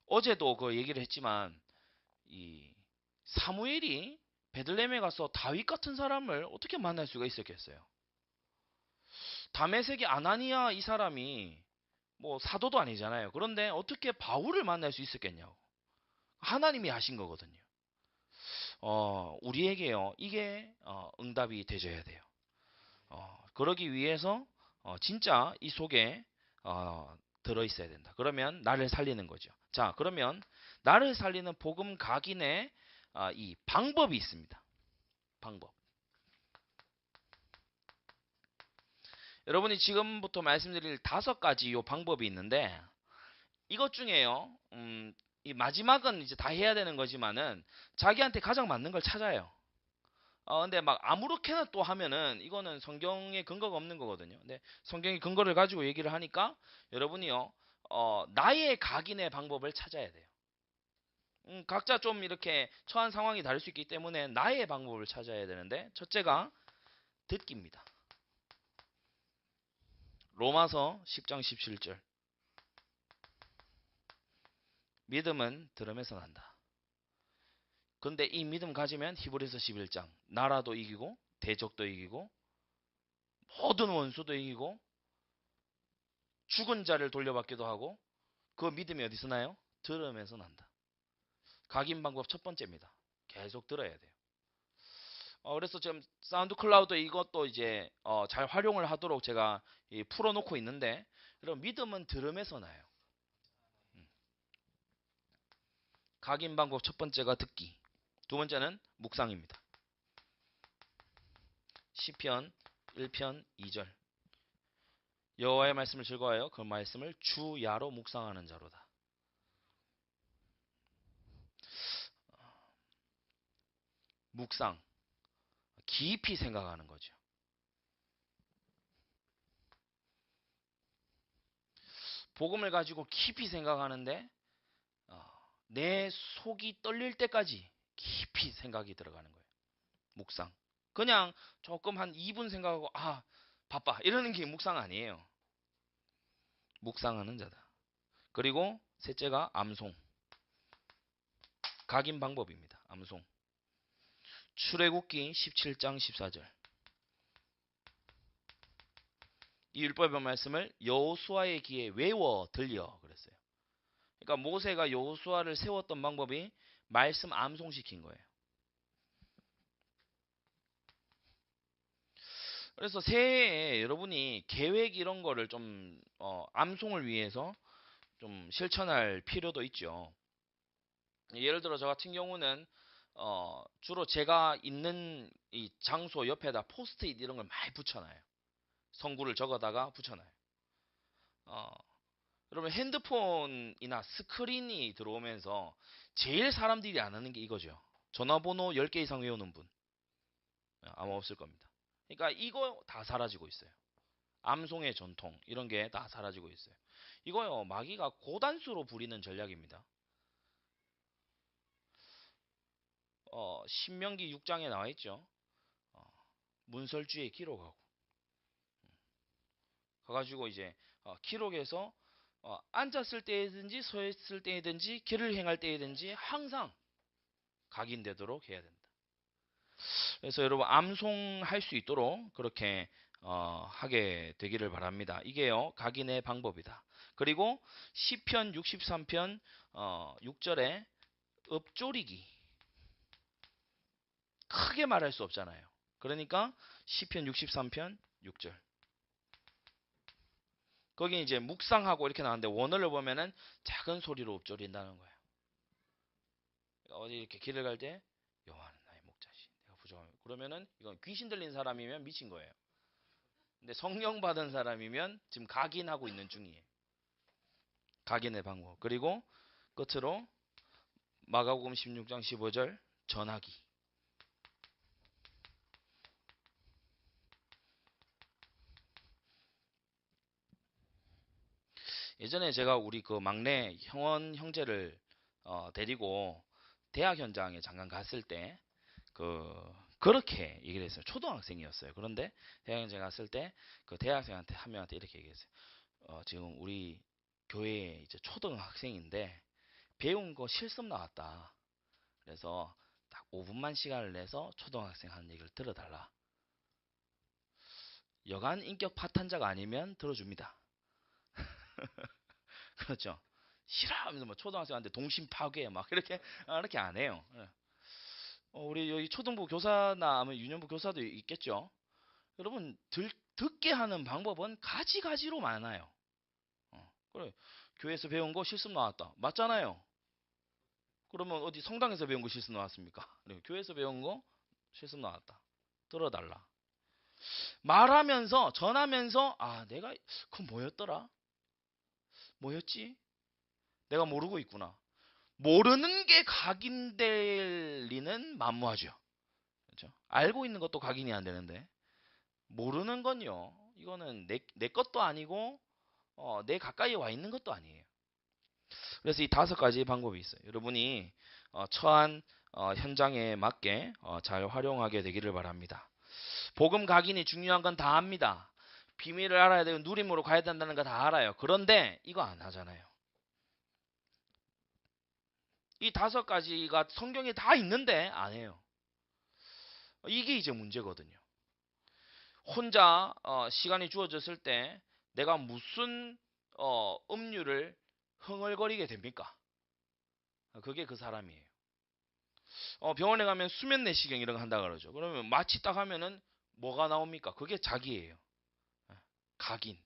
어제도 그 얘기를 했지만 이 사무엘이 베들레헴에 가서 다윗 같은 사람을 어떻게 만날 수가 있었겠어요? 다메섹의 아나니아 이 사람이 뭐 사도도 아니잖아요. 그런데 어떻게 바울을 만날 수 있었겠냐고. 하나님이 하신 거거든요. 우리에게요. 이게 응답이 되셔야 돼요. 그러기 위해서 진짜 이 속에 들어있어야 된다. 그러면 나를 살리는 거죠. 자, 그러면 나를 살리는 복음 각인의 이 방법이 있습니다. 방법. 여러분이 지금부터 말씀드릴 5가지 요 방법이 있는데 이것 중에요. 이 마지막은 이제 다 해야 되는 거지만은 자기한테 가장 맞는 걸 찾아요. 근데 막 아무렇게나 또 하면은 이거는 성경에 근거가 없는 거거든요. 근데 성경의 근거를 가지고 얘기를 하니까 여러분이요. 나의 각인의 방법을 찾아야 돼요. 각자 좀 이렇게 처한 상황이 다를 수 있기 때문에 나의 방법을 찾아야 되는데 첫째가 듣기입니다. 로마서 10장 17절. 믿음은 들음에서 난다. 근데 이 믿음 가지면 히브리서 11장 나라도 이기고 대적도 이기고 모든 원수도 이기고 죽은 자를 돌려받기도 하고 그 믿음이 어디서 나요? 들음에서 난다. 각인 방법 첫 번째입니다. 계속 들어야 돼요. 그래서 지금 사운드 클라우드 이것도 이제 잘 활용을 하도록 제가 풀어놓고 있는데 여러분 믿음은 들음에서 나요. 각인 방법 첫 번째가 듣기. 두 번째는 묵상입니다. 시편 1편 2절. 여호와의 말씀을 즐거워하여 그 말씀을 주야로 묵상하는 자로다. 묵상. 깊이 생각하는 거죠. 복음을 가지고 깊이 생각하는데 내 속이 떨릴 때까지 깊이 생각이 들어가는 거예요. 묵상. 그냥 조금 한 2분 생각하고 바빠 이러는 게 묵상 아니에요. 묵상하는 자다. 그리고 셋째가 암송. 각인 방법입니다. 암송. 출애굽기 17장 14절. 이 율법의 말씀을 여호수아의 귀에 외워 들려 그랬어요. 그러니까 모세가 여호수아를 세웠던 방법이 말씀 암송시킨 거예요. 그래서 새해에 여러분이 계획 이런 거를 좀 암송을 위해서 좀 실천할 필요도 있죠. 예를 들어 저 같은 경우는 주로 제가 있는 이 장소 옆에다 포스트잇 이런 걸 많이 붙여놔요. 성구를 적어다가 붙여놔요. 여러분 핸드폰이나 스크린이 들어오면서 제일 사람들이 안 하는 게 이거죠. 전화번호 10개 이상 외우는 분 아마 없을 겁니다. 그러니까 이거 다 사라지고 있어요. 암송의 전통 이런 게 다 사라지고 있어요. 이거요 마귀가 고단수로 부리는 전략입니다. 신명기 6장에 나와 있죠. 문설주에 기록하고 가가지고 이제 기록에서 앉았을 때든지 서 있을 때든지 길을 행할 때든지 항상 각인되도록 해야 된다. 그래서 여러분 암송할 수 있도록 그렇게 하게 되기를 바랍니다. 이게요 각인의 방법이다. 그리고 시편 63편 6절에 읍조리기 크게 말할 수 없잖아요. 그러니까 시편 63편 6절 거기 이제 묵상하고 이렇게 나왔는데 원어를 보면은 작은 소리로 읊조린다는 거예요. 어디 이렇게 길을 갈 때 여호와는 나의 목자시 내가 부족하면 그러면은 이건 귀신 들린 사람이면 미친 거예요. 근데 성령 받은 사람이면 지금 각인하고 있는 중이에요. 각인의 방법. 그리고 끝으로 마가복음 16장 15절 전하기. 예전에 제가 우리 그 막내 형원 형제를 데리고 대학 현장에 잠깐 갔을 때 그렇게 얘기를 했어요. 초등학생이었어요. 그런데 대학 현장에 갔을 때 그 대학생한테 한 명한테 이렇게 얘기했어요. 지금 우리 교회에 이제 초등학생인데 배운 거 실습 나왔다. 그래서 딱 5분만 시간을 내서 초등학생 하는 얘기를 들어달라. 여간 인격 파탄자가 아니면 들어줍니다. 그렇죠. 싫어하면서 뭐 초등학생한테 동심 파괴 막 이렇게 안 해요. 우리 여기 초등부 교사나 아니면 유년부 교사도 있겠죠. 여러분 듣게 하는 방법은 가지가지로 많아요. 그래 교회에서 배운 거 실습 나왔다. 맞잖아요. 그러면 어디 성당에서 배운 거 실습 나왔습니까? 교회에서 배운 거 실습 나왔다. 들어달라. 말하면서 전하면서 내가 그건 뭐였더라? 뭐였지? 내가 모르고 있구나. 모르는 게 각인될 리는 만무하죠. 그렇죠? 알고 있는 것도 각인이 안 되는데 모르는 건요. 이거는 내 것도 아니고 내 가까이에 와 있는 것도 아니에요. 그래서 이 5가지 방법이 있어요. 여러분이 처한 현장에 맞게 잘 활용하게 되기를 바랍니다. 복음 각인이 중요한 건 다 압니다. 비밀을 알아야 되고 누림으로 가야 된다는 거 다 알아요. 그런데 이거 안 하잖아요. 이 5가지가 성경에 다 있는데 안 해요. 이게 이제 문제거든요. 혼자 시간이 주어졌을 때 내가 무슨 음료를 흥얼거리게 됩니까? 그게 그 사람이에요. 병원에 가면 수면 내시경 이런 거 한다 그러죠. 그러면 마취 딱 하면은 뭐가 나옵니까? 그게 자기예요. 각인.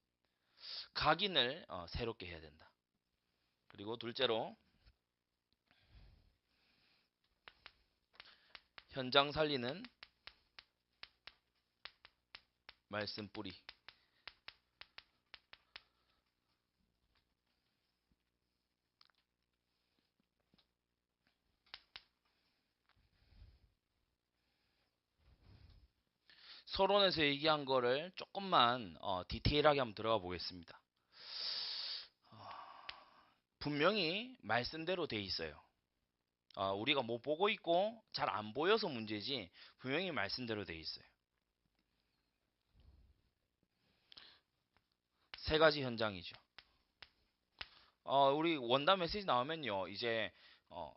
각인을 새롭게 해야 된다. 그리고 둘째로 현장 살리는 말씀 뿌리. 서론에서 얘기한 거를 조금만 디테일하게 한번 들어가 보겠습니다. 분명히 말씀대로 돼 있어요. 우리가 뭐 보고 있고 잘 안 보여서 문제지 분명히 말씀대로 돼 있어요. 3가지 현장이죠. 우리 원단 메시지 나오면요. 이제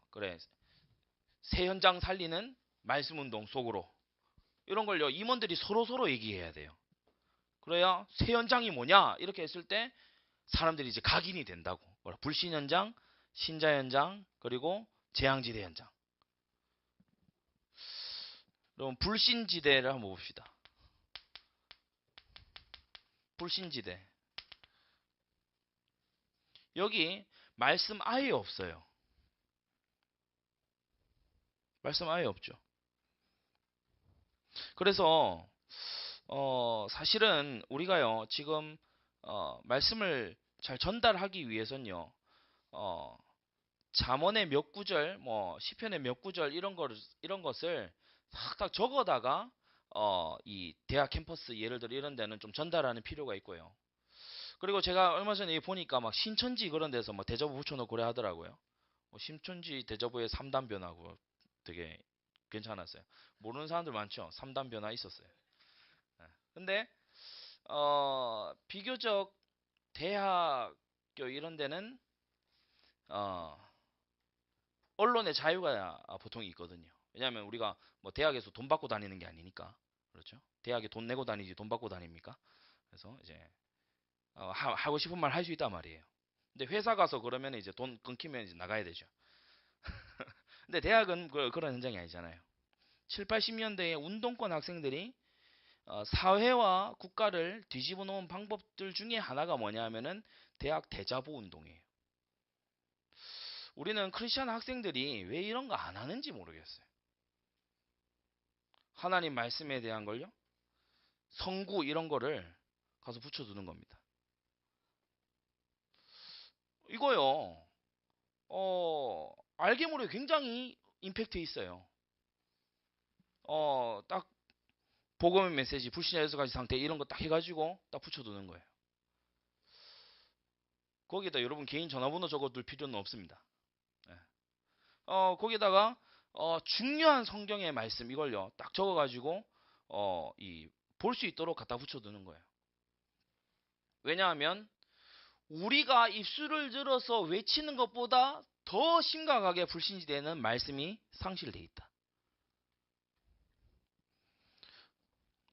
그래 새 현장 살리는 말씀 운동 속으로 이런 걸요. 임원들이 서로 얘기해야 돼요. 그래야 새 현장이 뭐냐 이렇게 했을 때 사람들이 이제 각인이 된다고. 불신 현장, 신자 현장, 그리고 재앙지대 현장. 그럼 불신지대를 한번 봅시다. 불신지대. 여기 말씀 아예 없어요. 말씀 아예 없죠. 그래서 사실은 우리가요 지금 말씀을 잘 전달하기 위해서는요 잠언의 몇 구절, 뭐 시편의 몇 구절 이런 것을 싹 적어다가 이 대학 캠퍼스 예를 들어 이런 데는 좀 전달하는 필요가 있고요. 그리고 제가 얼마 전에 보니까 막 신천지 그런 데서 뭐 대저부 붙여놓고 그래 하더라고요. 신천지 대저부의 3단 변화고 되게 괜찮았어요. 모르는 사람들 많죠. 3단 변화 있었어요. 예. 근데 비교적 대학교 이런 데는 어, 언론의 자유가 보통 있거든요. 왜냐하면 우리가 뭐 대학에서 돈 받고 다니는 게 아니니까. 그렇죠? 대학에 돈 내고 다니지 돈 받고 다닙니까? 그래서 이제 하고 싶은 말 할 수 있단 말이에요. 근데 회사 가서 그러면 이제 돈 끊기면 이제 나가야 되죠. 근데 대학은 그런 현장이 아니잖아요. 7, 80년대에 운동권 학생들이 사회와 국가를 뒤집어 놓은 방법들 중에 하나가 뭐냐 하면은 대학 대자보 운동이에요. 우리는 크리스천 학생들이 왜 이런 거 안 하는지 모르겠어요. 하나님 말씀에 대한 걸요. 성구 이런 거를 가서 붙여두는 겁니다. 이거요. 알게 모르게 굉장히 임팩트 있어요. 딱 복음의 메시지, 불신자 여섯 가지 상태 이런 거 딱 해가지고 딱 붙여두는 거예요. 거기다 여러분 개인 전화번호 적어둘 필요는 없습니다. 네. 거기다가 중요한 성경의 말씀 이걸요 딱 적어가지고 볼 수 있도록 갖다 붙여두는 거예요. 왜냐하면 우리가 입술을 들어서 외치는 것보다 더 심각하게 불신지되는 말씀이 상실되어 있다.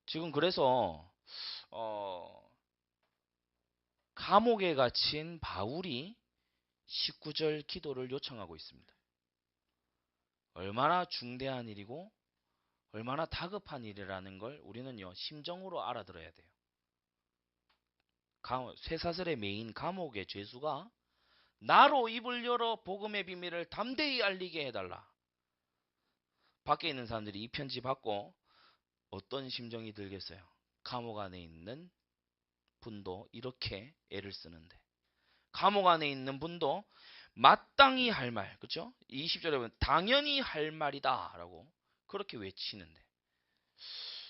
지금 그래서 감옥에 갇힌 바울이 19절 기도를 요청하고 있습니다. 얼마나 중대한 일이고 얼마나 다급한 일이라는 걸 우리는요 심정으로 알아들어야 돼요. 쇠사슬에 매인 감옥의 죄수가 나로 입을 열어 복음의 비밀을 담대히 알리게 해달라. 밖에 있는 사람들이 이 편지 받고 어떤 심정이 들겠어요? 감옥 안에 있는 분도 이렇게 애를 쓰는데 감옥 안에 있는 분도 마땅히 할 말, 그렇죠? 20절에 보면 당연히 할 말이다 라고 그렇게 외치는데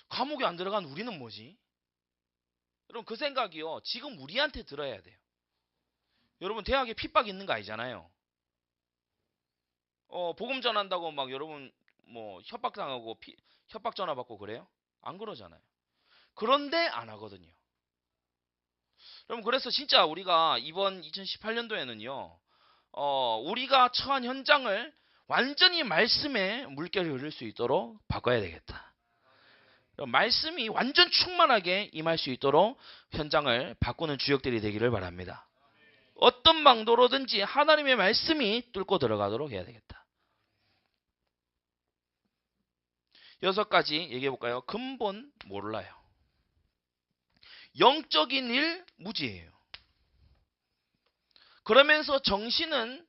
감옥에 안 들어간 우리는 뭐지? 여러분 그 생각이요 지금 우리한테 들어야 돼요. 여러분 대학에 핍박 있는 거 아니잖아요. 복음 전한다고 막 여러분 뭐 협박당하고 협박 전화 받고 그래요? 안 그러잖아요. 그런데 안 하거든요. 여러분 그래서 진짜 우리가 이번 2018년도에는요 우리가 처한 현장을 완전히 말씀에 물결이 흐를 수 있도록 바꿔야 되겠다. 말씀이 완전 충만하게 임할 수 있도록 현장을 바꾸는 주역들이 되기를 바랍니다. 어떤 방도로든지 하나님의 말씀이 뚫고 들어가도록 해야 되겠다. 6가지 얘기해 볼까요? 근본 몰라요. 영적인 일 무지해요. 그러면서 정신은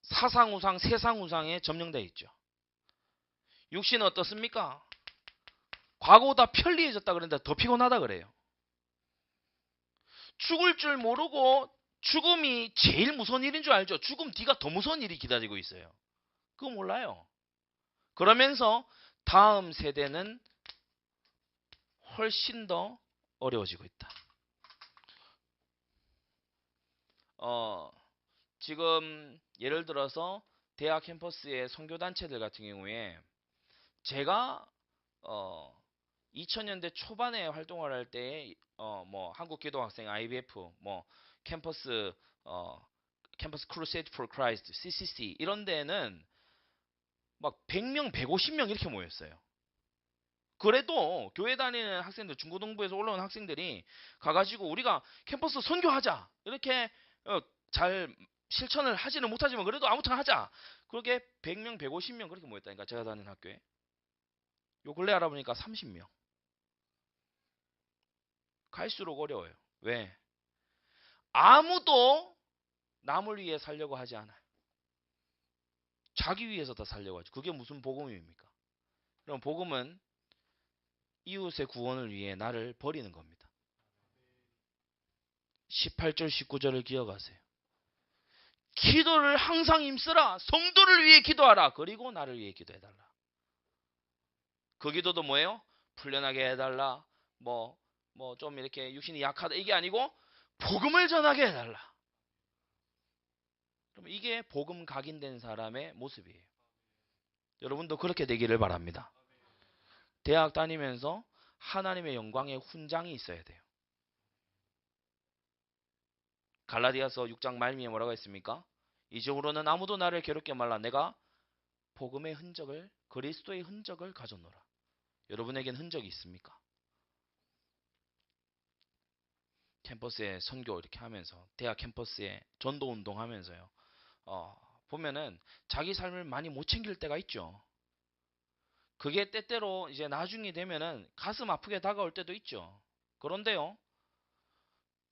사상우상, 세상우상에 점령되어 있죠. 육신은 어떻습니까? 과거보다 편리해졌다 그랬는데 더 피곤하다 그래요. 죽을 줄 모르고 죽음이 제일 무서운 일인 줄 알죠? 죽음 뒤가 더 무서운 일이 기다리고 있어요. 그거 몰라요. 그러면서 다음 세대는 훨씬 더 어려워지고 있다. 지금 예를 들어서 대학 캠퍼스의 선교단체들 같은 경우에 제가 2000년대 초반에 활동을 할 때 뭐 한국기도학생 IBF 뭐 캠퍼스 캠퍼스 크루세이드 포 크라이스트 CCC 이런 데는 막 100명, 150명 이렇게 모였어요. 그래도 교회 다니는 학생들, 중고등부에서 올라온 학생들이 가가지고 우리가 캠퍼스 선교하자 이렇게 잘 실천을 하지는 못하지만 그래도 아무튼 하자. 그렇게 100명, 150명 그렇게 모였다니까 제가 다니는 학교에. 요 근래 알아보니까 30명. 갈수록 어려워요. 왜? 아무도 남을 위해 살려고 하지 않아요. 자기 위해서 다 살려가지고. 그게 무슨 복음입니까? 그럼 복음은 이웃의 구원을 위해 나를 버리는 겁니다. 18절 19절을 기억하세요. 기도를 항상 힘쓰라. 성도를 위해 기도하라. 그리고 나를 위해 기도해달라. 그 기도도 뭐예요? 풀려나게 해달라. 뭐 좀 이렇게 육신이 약하다. 이게 아니고 복음을 전하게 해달라. 그럼 이게 복음 각인된 사람의 모습이에요. 여러분도 그렇게 되기를 바랍니다. 대학 다니면서 하나님의 영광의 훈장이 있어야 돼요. 갈라디아서 6장 말미에 뭐라고 했습니까? 이적으로는 아무도 나를 괴롭게 말라. 내가 복음의 흔적을, 그리스도의 흔적을 가져노라. 여러분에겐 흔적이 있습니까? 캠퍼스에 선교 이렇게 하면서, 대학 캠퍼스에 전도 운동 하면서요. 보면은 자기 삶을 많이 못 챙길 때가 있죠. 그게 때때로 이제 나중이 되면은 가슴 아프게 다가올 때도 있죠. 그런데요,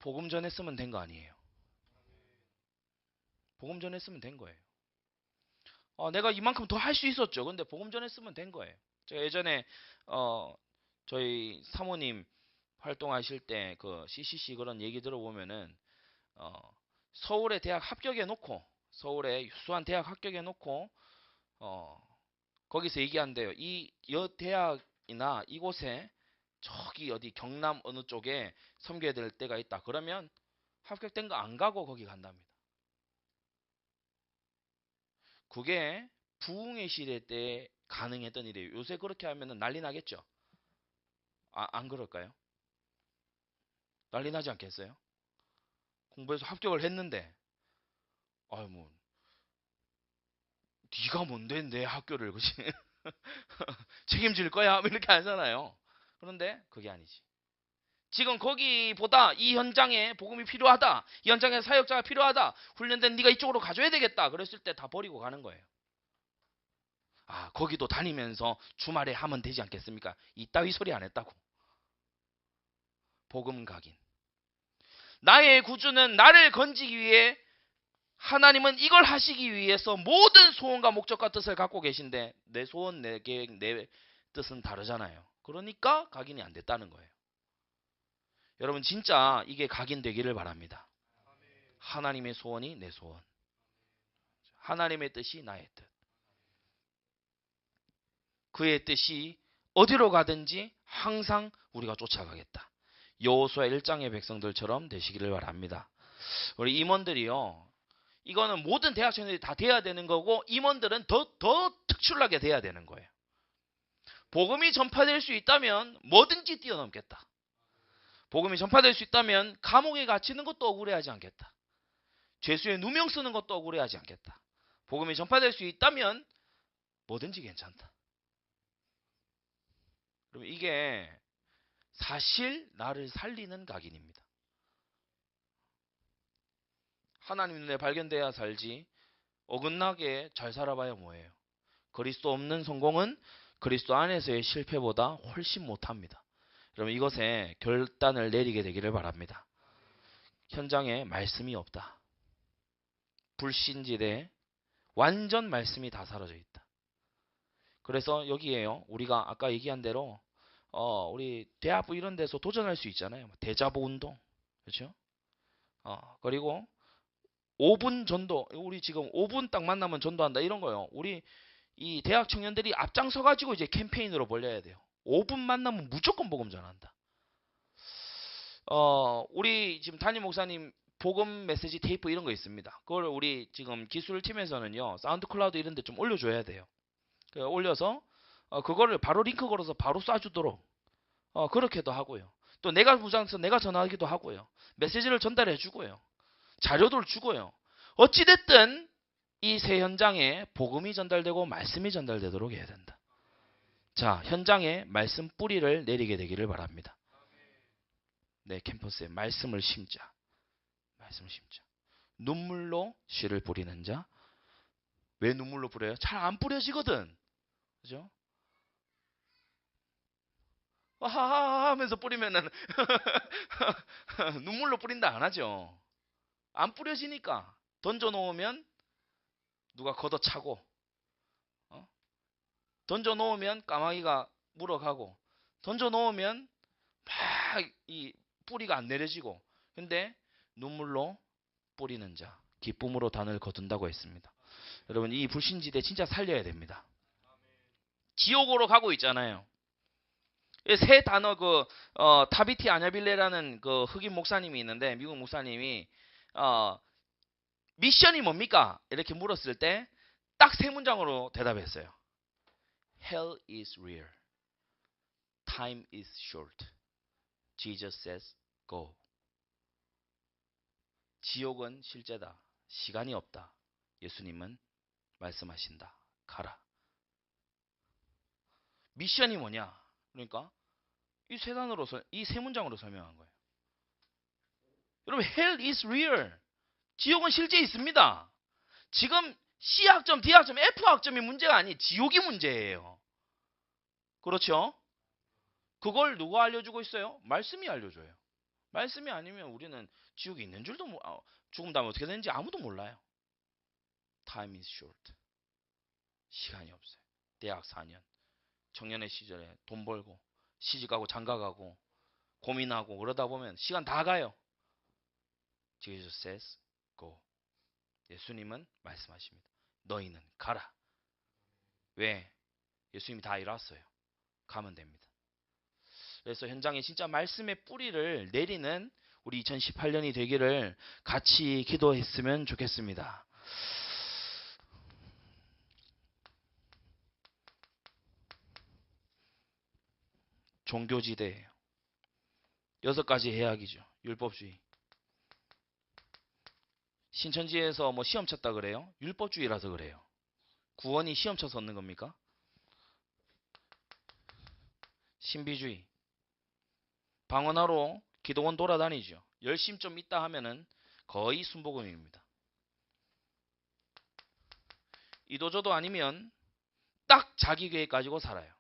복음 전했으면 된 거 아니에요. 복음 전했으면 된 거예요. 내가 이만큼 더 할 수 있었죠. 근데 복음 전했으면 된 거예요. 제가 예전에 저희 사모님 활동하실 때 그 CCC 그런 얘기 들어보면은 서울에 대학 합격해 놓고, 서울에 유수한 대학 합격해 놓고 거기서 얘기한대요. 이 여대학이나 이곳에 저기 어디 경남 어느 쪽에 섬겨야 될 때가 있다. 그러면 합격된 거 안 가고 거기 간답니다. 그게 부흥의 시대 때 가능했던 일이에요. 요새 그렇게 하면 난리 나겠죠? 안 그럴까요? 난리 나지 않겠어요? 공부해서 합격을 했는데, 뭐 네가 뭔데 내 학교를, 그치? 책임질 거야? 뭐 이렇게 하잖아요. 그런데 그게 아니지. 지금 거기보다 이 현장에 복음이 필요하다. 이 현장에 사역자가 필요하다. 훈련된 네가 이쪽으로 가줘야 되겠다. 그랬을 때 다 버리고 가는 거예요. 거기도 다니면서 주말에 하면 되지 않겠습니까? 이따위 소리 안 했다고. 복음 각인. 나의 구주는 나를 건지기 위해, 하나님은 이걸 하시기 위해서 모든 소원과 목적과 뜻을 갖고 계신데 내 소원, 내 계획, 내 뜻은 다르잖아요. 그러니까 각인이 안 됐다는 거예요. 여러분 진짜 이게 각인되기를 바랍니다. 하나님의 소원이 내 소원, 하나님의 뜻이 나의 뜻. 그의 뜻이 어디로 가든지 항상 우리가 쫓아가겠다. 여호수아 1장의 백성들처럼 되시기를 바랍니다. 우리 임원들이요, 이거는 모든 대학생들이 다 돼야 되는 거고, 임원들은 더 특출나게 돼야 되는 거예요. 복음이 전파될 수 있다면 뭐든지 뛰어넘겠다. 복음이 전파될 수 있다면 감옥에 갇히는 것도 억울해하지 않겠다. 죄수의 누명 쓰는 것도 억울해하지 않겠다. 복음이 전파될 수 있다면 뭐든지 괜찮다. 그럼 이게 사실 나를 살리는 각인입니다. 하나님 눈에 발견돼야 살지, 어긋나게 잘 살아봐야 뭐예요? 그리스도 없는 성공은 그리스도 안에서의 실패보다 훨씬 못합니다. 여러분 이것에 결단을 내리게 되기를 바랍니다. 현장에 말씀이 없다. 불신지대에 완전 말씀이 다 사라져 있다. 그래서 여기에요, 우리가 아까 얘기한 대로 우리 대학부 이런 데서 도전할 수 있잖아요. 대자보 운동, 그렇죠? 그리고 5분 전도, 우리 지금 5분 딱 만나면 전도한다 이런 거요. 우리 이 대학 청년들이 앞장서 가지고 이제 캠페인으로 벌려야 돼요. 5분 만나면 무조건 복음 전한다. 우리 지금 담임 목사님 복음 메시지 테이프 이런 거 있습니다. 그걸 우리 지금 기술팀에서는요, 사운드 클라우드 이런 데 좀 올려줘야 돼요. 올려서 그거를 바로 링크 걸어서 바로 쏴주도록 그렇게도 하고요. 또 내가 무장해서 내가 전화하기도 하고요. 메시지를 전달해 주고요. 자료도 주고요. 어찌됐든 이 새 현장에 복음이 전달되고 말씀이 전달되도록 해야 된다. 자, 현장에 말씀 뿌리를 내리게 되기를 바랍니다. 내 캠퍼스에 말씀을 심자. 말씀을 심자. 눈물로 씨를 뿌리는 자. 왜 눈물로 뿌려요? 잘 안 뿌려지거든. 그죠? 하하하 하면서 뿌리면은 눈물로 뿌린다 안 하죠. 안 뿌려지니까 던져 놓으면 누가 걷어차고 던져 놓으면 까마귀가 물어가고, 던져 놓으면 막 이 뿌리가 안 내려지고, 근데 눈물로 뿌리는 자 기쁨으로 단을 거둔다고 했습니다. 여러분, 이 불신지대 진짜 살려야 됩니다. 지옥으로 가고 있잖아요. 세 단어 타비티 아냐빌레라는 그 흑인 목사님이 있는데, 미국 목사님이 미션이 뭡니까? 이렇게 물었을 때 딱 세 문장으로 대답했어요. Hell is real. Time is short. Jesus says go. 지옥은 실제다. 시간이 없다. 예수님은 말씀하신다. 가라. 미션이 뭐냐? 그러니까 이 세 문장으로 설명한 거예요. 여러분, hell is real. 지옥은 실제 있습니다. 지금 C학점, D학점, F학점이 문제가 아니, 지옥이 문제예요. 그렇죠? 그걸 누가 알려주고 있어요? 말씀이 알려줘요. 말씀이 아니면 우리는 지옥이 있는 줄도 죽음 다음에 어떻게 되는지 아무도 몰라요. Time is short. 시간이 없어요. 대학 4년, 청년의 시절에 돈 벌고 시집가고 장가가고 고민하고 그러다 보면 시간 다 가요. Jesus says go. 예수님은 말씀하십니다. 너희는 가라. 왜? 예수님이 다 이뤘어요. 가면 됩니다. 그래서 현장에 진짜 말씀의 뿌리를 내리는 우리 2018년이 되기를 같이 기도했으면 좋겠습니다. 종교지대예요. 6가지 해악이죠. 율법주의. 신천지에서 뭐 시험 쳤다 그래요? 율법주의라서 그래요. 구원이 시험 쳐서 얻는 겁니까? 신비주의. 방언하러 기도원 돌아다니죠. 열심 좀 있다 하면은 거의 순복음입니다. 이도저도 아니면 딱 자기 계획 가지고 살아요.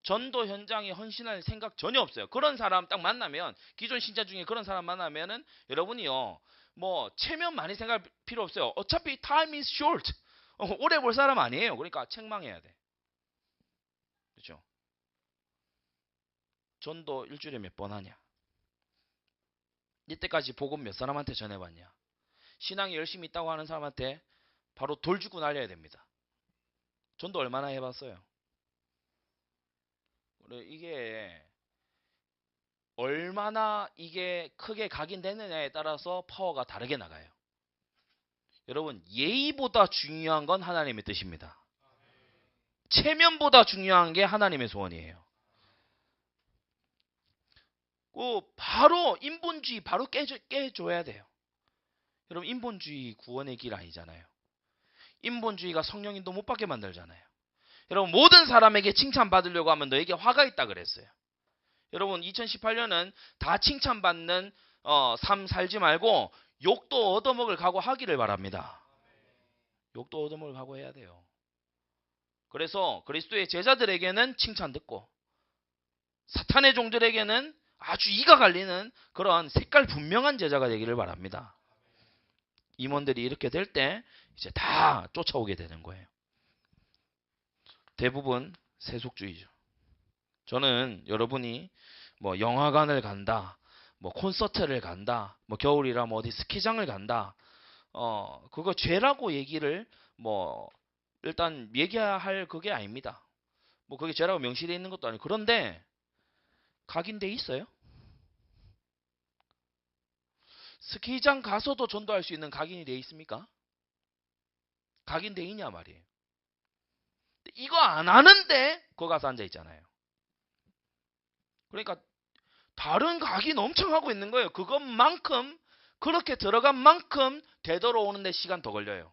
전도 현장에 헌신할 생각 전혀 없어요. 그런 사람 딱 만나면, 기존 신자 중에 그런 사람 만나면은 여러분이요, 뭐 체면 많이 생각할 필요 없어요. 어차피 time is short. 오래 볼 사람 아니에요. 그러니까 책망해야 돼. 그렇죠? 전도 일주일에 몇 번 하냐? 이때까지 복음 몇 사람한테 전해봤냐? 신앙이 열심히 있다고 하는 사람한테 바로 돌 주고 날려야 됩니다. 전도 얼마나 해봤어요? 이게 얼마나 이게 크게 각인되느냐에 따라서 파워가 다르게 나가요. 여러분, 예의보다 중요한 건 하나님의 뜻입니다. 체면보다 중요한 게 하나님의 소원이에요. 바로 인본주의 바로 깨줘야 돼요. 여러분, 인본주의 구원의 길 아니잖아요. 인본주의가 성령님도 못 받게 만들잖아요. 여러분, 모든 사람에게 칭찬받으려고 하면 너에게 화가 있다 그랬어요. 여러분, 2018년은 다 칭찬받는 삶 살지 말고 욕도 얻어먹을 각오하기를 바랍니다. 욕도 얻어먹을 각오해야 돼요. 그래서 그리스도의 제자들에게는 칭찬 듣고, 사탄의 종들에게는 아주 이가 갈리는 그런 색깔 분명한 제자가 되기를 바랍니다. 임원들이 이렇게 될 때 이제 다 쫓아오게 되는 거예요. 대부분 세속주의죠. 저는 여러분이 뭐 영화관을 간다, 뭐 콘서트를 간다, 뭐 겨울이라 뭐 어디 스키장을 간다, 그거 죄라고 얘기를 뭐 일단 얘기할 그게 아닙니다. 뭐 그게 죄라고 명시되어 있는 것도 아니고. 그런데 각인돼 있어요? 스키장 가서도 전도할 수 있는 각인이 돼 있습니까? 각인돼 있냐 말이에요. 이거 안 하는데 거기 가서 앉아 있잖아요. 그러니까 다른 각인 엄청 하고 있는 거예요. 그것만큼, 그렇게 들어간 만큼 되돌아오는데 시간 더 걸려요.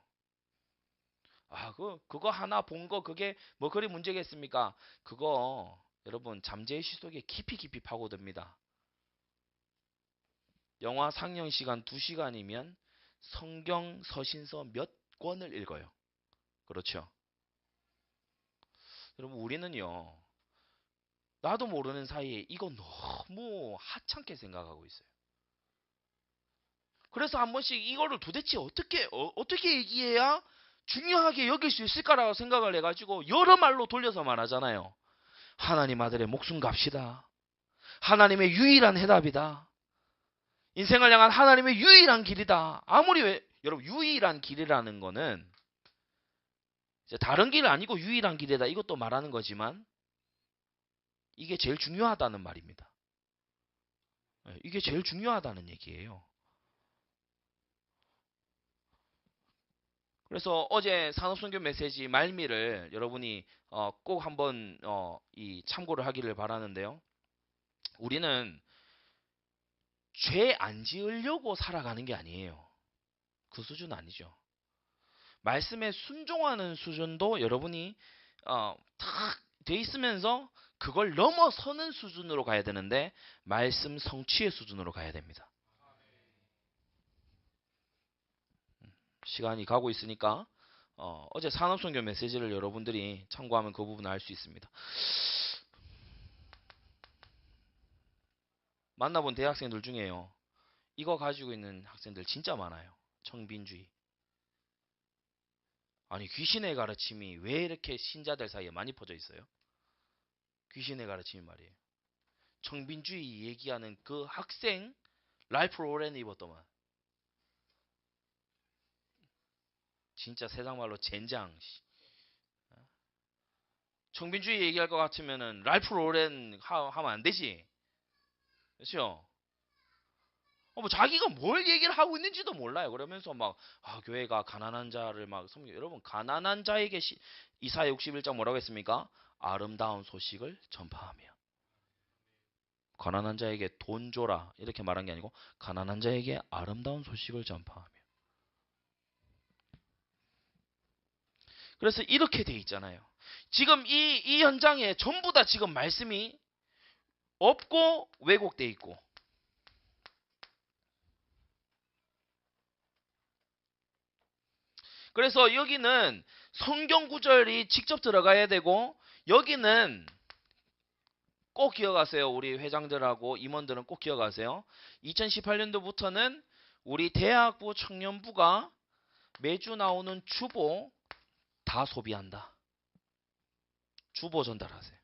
그거 하나 본 거 그게 뭐 그리 문제겠습니까? 그거 여러분 잠재의식 속에 깊이 파고듭니다. 영화 상영 시간 2시간이면 성경 서신서 몇 권을 읽어요. 그렇죠? 여러분, 우리는요, 나도 모르는 사이에 이거 너무 하찮게 생각하고 있어요. 그래서 한 번씩 이거를 도대체 어떻게 얘기해야 중요하게 여길 수 있을까라고 생각을 해가지고 여러 말로 돌려서 말하잖아요. 하나님 아들의 목숨 값이다. 하나님의 유일한 해답이다. 인생을 향한 하나님의 유일한 길이다. 아무리 여러분 유일한 길이라는 거는 다른 길 아니고 유일한 길이다. 이것도 말하는 거지만 이게 제일 중요하다는 말입니다. 이게 제일 중요하다는 얘기예요. 그래서 어제 산업선교 메시지 말미를 여러분이 꼭 한번 이 참고를 하기를 바라는데요. 우리는 죄 안 지으려고 살아가는 게 아니에요. 그 수준 아니죠. 말씀에 순종하는 수준도 여러분이 탁 돼 있으면서 그걸 넘어서는 수준으로 가야 되는데 말씀 성취의 수준으로 가야 됩니다. 시간이 가고 있으니까 어제 산업선교 메시지를 여러분들이 참고하면 그 부분을 알 수 있습니다. 만나본 대학생들 중에요. 이거 가지고 있는 학생들 진짜 많아요. 청빈주의. 아니 귀신의 가르침이 왜 이렇게 신자들 사이에 많이 퍼져 있어요? 귀신의 가르침이 말이에요. 청빈주의 얘기하는 그 학생 랄프 로렌 입었더만. 진짜 세상 말로 젠장. 청빈주의 얘기할 것 같으면은 랄프 로렌 하면 안 되지. 그렇죠? 뭐 자기가 뭘 얘기를 하고 있는지도 몰라요. 그러면서 막 교회가 가난한 자를 막 여러분 가난한 자에게 이사야 61장 뭐라고 했습니까? 아름다운 소식을 전파하며. 가난한 자에게 돈 줘라 이렇게 말한 게 아니고 가난한 자에게 아름다운 소식을 전파하며. 그래서 이렇게 돼 있잖아요. 지금 이 현장에 전부 다 지금 말씀이 없고 왜곡돼 있고. 그래서 여기는 성경 구절이 직접 들어가야 되고 여기는 꼭 기억하세요. 우리 회장들하고 임원들은 꼭 기억하세요. 2018년도부터는 우리 대학부 청년부가 매주 나오는 주보 다 소비한다. 주보 전달하세요.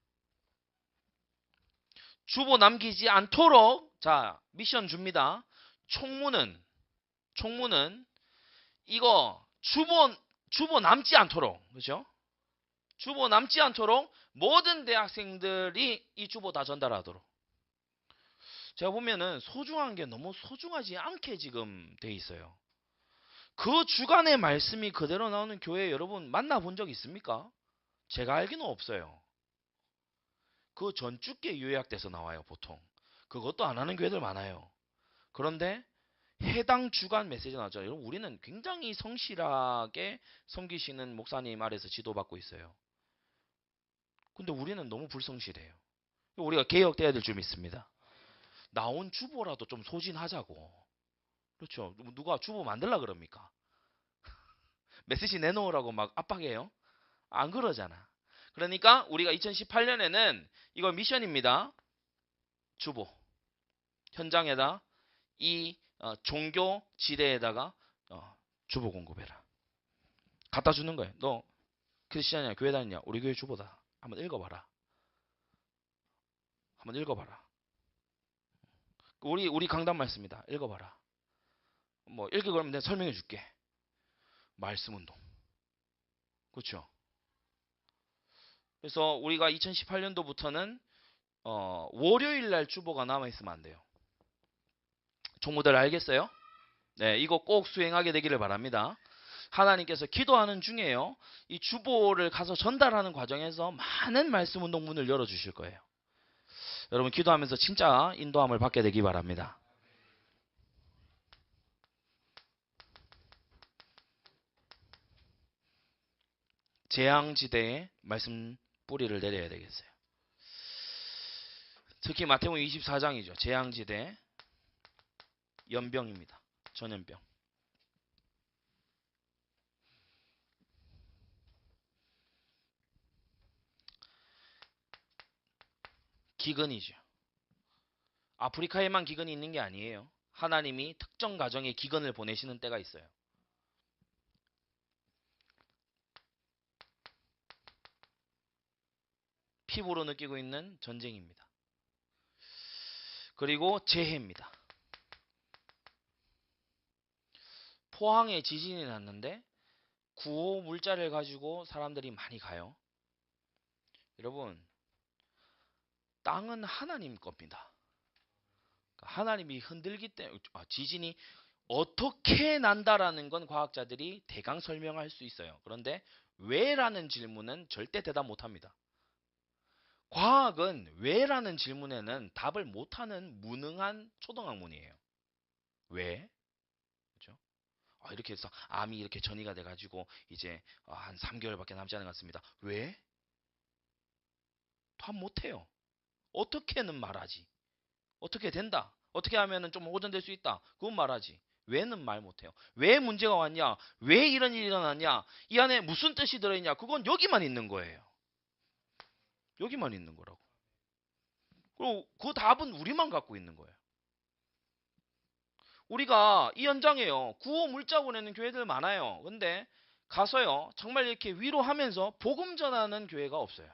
주보 남기지 않도록 자 미션 줍니다. 총무는 이거 주보 남지 않도록 그렇죠? 주보 남지 않도록 모든 대학생들이 이 주보 다 전달하도록. 제가 보면은 소중한 게 너무 소중하지 않게 지금 돼 있어요. 그 주간의 말씀이 그대로 나오는 교회 여러분 만나본 적 있습니까? 제가 알기는 없어요. 그 전주께 요약돼서 나와요 보통. 그것도 안 하는 교회들 많아요. 그런데 해당 주간 메시지 나오죠. 여러분 우리는 굉장히 성실하게 섬기시는 목사님 아래서 지도받고 있어요. 근데 우리는 너무 불성실해요. 우리가 개혁돼야 될 줄 믿습니다. 나온 주보라도 좀 소진하자고. 그렇죠. 누가 주보 만들라 그럽니까? 메시지 내놓으라고 막 압박해요? 안 그러잖아. 그러니까 우리가 2018년에는 이거 미션입니다. 주보. 현장에다 이 종교 지대에다가 주보 공급해라. 갖다 주는 거예요. 너 크리스찬이야 교회 다니냐? 우리 교회 주보다. 한번 읽어봐라. 한번 읽어봐라. 우리 강단 말씀이다. 읽어봐라. 뭐 읽기 그러면 내가 설명해 줄게. 말씀 운동. 그렇죠? 그래서 우리가 2018년도부터는 월요일 날 주보가 남아 있으면 안 돼요. 총무들 알겠어요? 네, 이거 꼭 수행하게 되기를 바랍니다. 하나님께서 기도하는 중에요. 이 주보를 가서 전달하는 과정에서 많은 말씀 운동 문을 열어주실 거예요. 여러분 기도하면서 진짜 인도함을 받게 되기 바랍니다. 재앙지대에 말씀 뿌리를 내려야 되겠어요. 특히 마태복음 24장이죠. 재앙지대 연병입니다. 전염병. 기근이죠. 아프리카에만 기근이 있는 게 아니에요. 하나님이 특정 가정에 기근을 보내시는 때가 있어요. 피부로 느끼고 있는 전쟁입니다. 그리고 재해입니다. 포항에 지진이 났는데 구호 물자를 가지고 사람들이 많이 가요. 여러분, 땅은 하나님 겁니다. 하나님이 흔들기 때문에 지진이 어떻게 난다라는 건 과학자들이 대강 설명할 수 있어요. 그런데 왜라는 질문은 절대 대답 못합니다. 과학은 왜라는 질문에는 답을 못하는 무능한 초등학문이에요. 왜? 그렇죠? 이렇게 해서 암이 이렇게 전이가 돼가지고 이제 한 3개월밖에 남지 않은 것 같습니다. 왜? 답 못해요. 어떻게는 말하지. 어떻게 된다. 어떻게 하면은 좀 호전될 수 있다. 그건 말하지. 왜는 말 못해요. 왜 문제가 왔냐? 왜 이런 일이 일어났냐? 이 안에 무슨 뜻이 들어있냐? 그건 여기만 있는 거예요. 여기만 있는 거라고. 그리고 그 답은 우리만 갖고 있는 거예요. 우리가 이 현장에요. 구호 물자 보내는 교회들 많아요. 근데 가서요. 정말 이렇게 위로하면서 복음 전하는 교회가 없어요.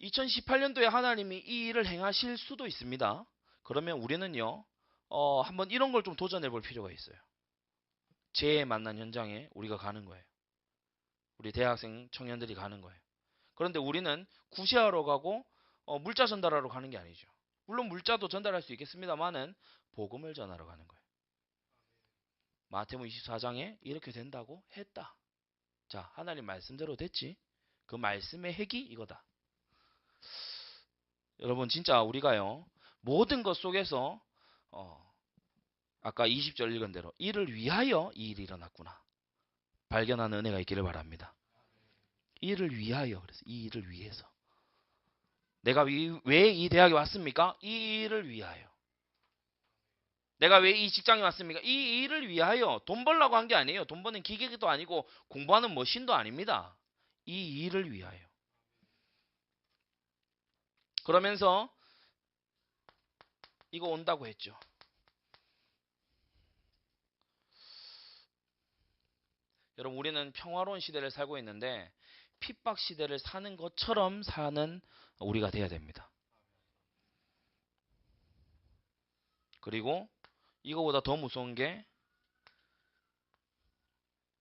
2018년도에 하나님이 이 일을 행하실 수도 있습니다. 그러면 우리는요. 한번 이런 걸 좀 도전해 볼 필요가 있어요. 재해 만난 현장에 우리가 가는 거예요. 우리 대학생 청년들이 가는 거예요. 그런데 우리는 구제하러 가고 물자 전달하러 가는 게 아니죠. 물론 물자도 전달할 수 있겠습니다만은 복음을 전하러 가는 거예요. 마태복음 24장에 이렇게 된다고 했다. 자, 하나님 말씀대로 됐지. 그 말씀의 핵이 이거다. 여러분 진짜 우리가요. 모든 것 속에서 아까 20절 읽은 대로 이를 위하여 이 일이 일어났구나. 발견하는 은혜가 있기를 바랍니다. 이를 위하여. 그래서 이 일을 위해서. 내가 왜 이 대학에 왔습니까? 이 일을 위하여. 내가 왜 이 직장에 왔습니까? 이 일을 위하여. 돈 벌려고 한 게 아니에요. 돈 버는 기계도 아니고 공부하는 머신도 아닙니다. 이 일을 위하여. 그러면서 이거 온다고 했죠. 여러분 우리는 평화로운 시대를 살고 있는데 핍박 시대를 사는 것처럼 사는 우리가 돼야 됩니다. 그리고 이거보다 더 무서운 게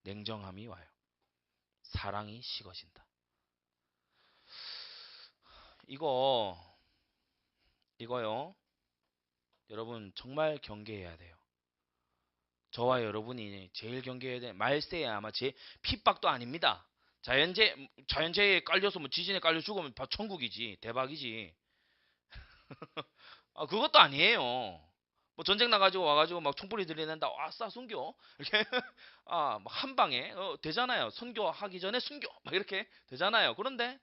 냉정함이 와요. 사랑이 식어진다. 이거요. 여러분 정말 경계해야 돼요. 저와 여러분이 제일 경계해야 돼. 말세에 아마 제 핍박도 아닙니다. 자연재해에 깔려서 뭐 지진에 깔려 죽으면 천국이지. 대박이지. 그것도 아니에요. 뭐 전쟁 나가지고 와가지고 막 총소리 들리는다. 아싸 순교 이렇게 막 한 방에 되잖아요. 선교하기 전에 순교 막 이렇게 되잖아요. 그런데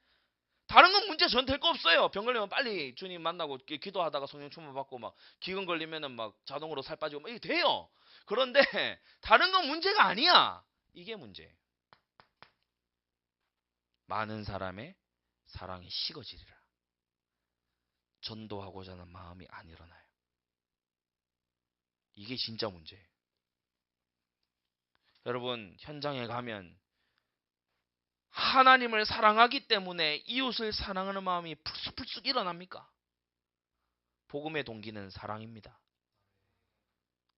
다른 건 문제 전 될 거 없어요. 병 걸리면 빨리 주님 만나고 기도하다가 성령 충만 받고 막 기근 걸리면은 막 자동으로 살 빠지고 막 이게 돼요. 그런데 다른 건 문제가 아니야. 이게 문제예요. 많은 사람의 사랑이 식어지리라. 전도하고자 하는 마음이 안 일어나요. 이게 진짜 문제예요. 여러분 현장에 가면 하나님을 사랑하기 때문에 이웃을 사랑하는 마음이 불쑥불쑥 일어납니까? 복음의 동기는 사랑입니다.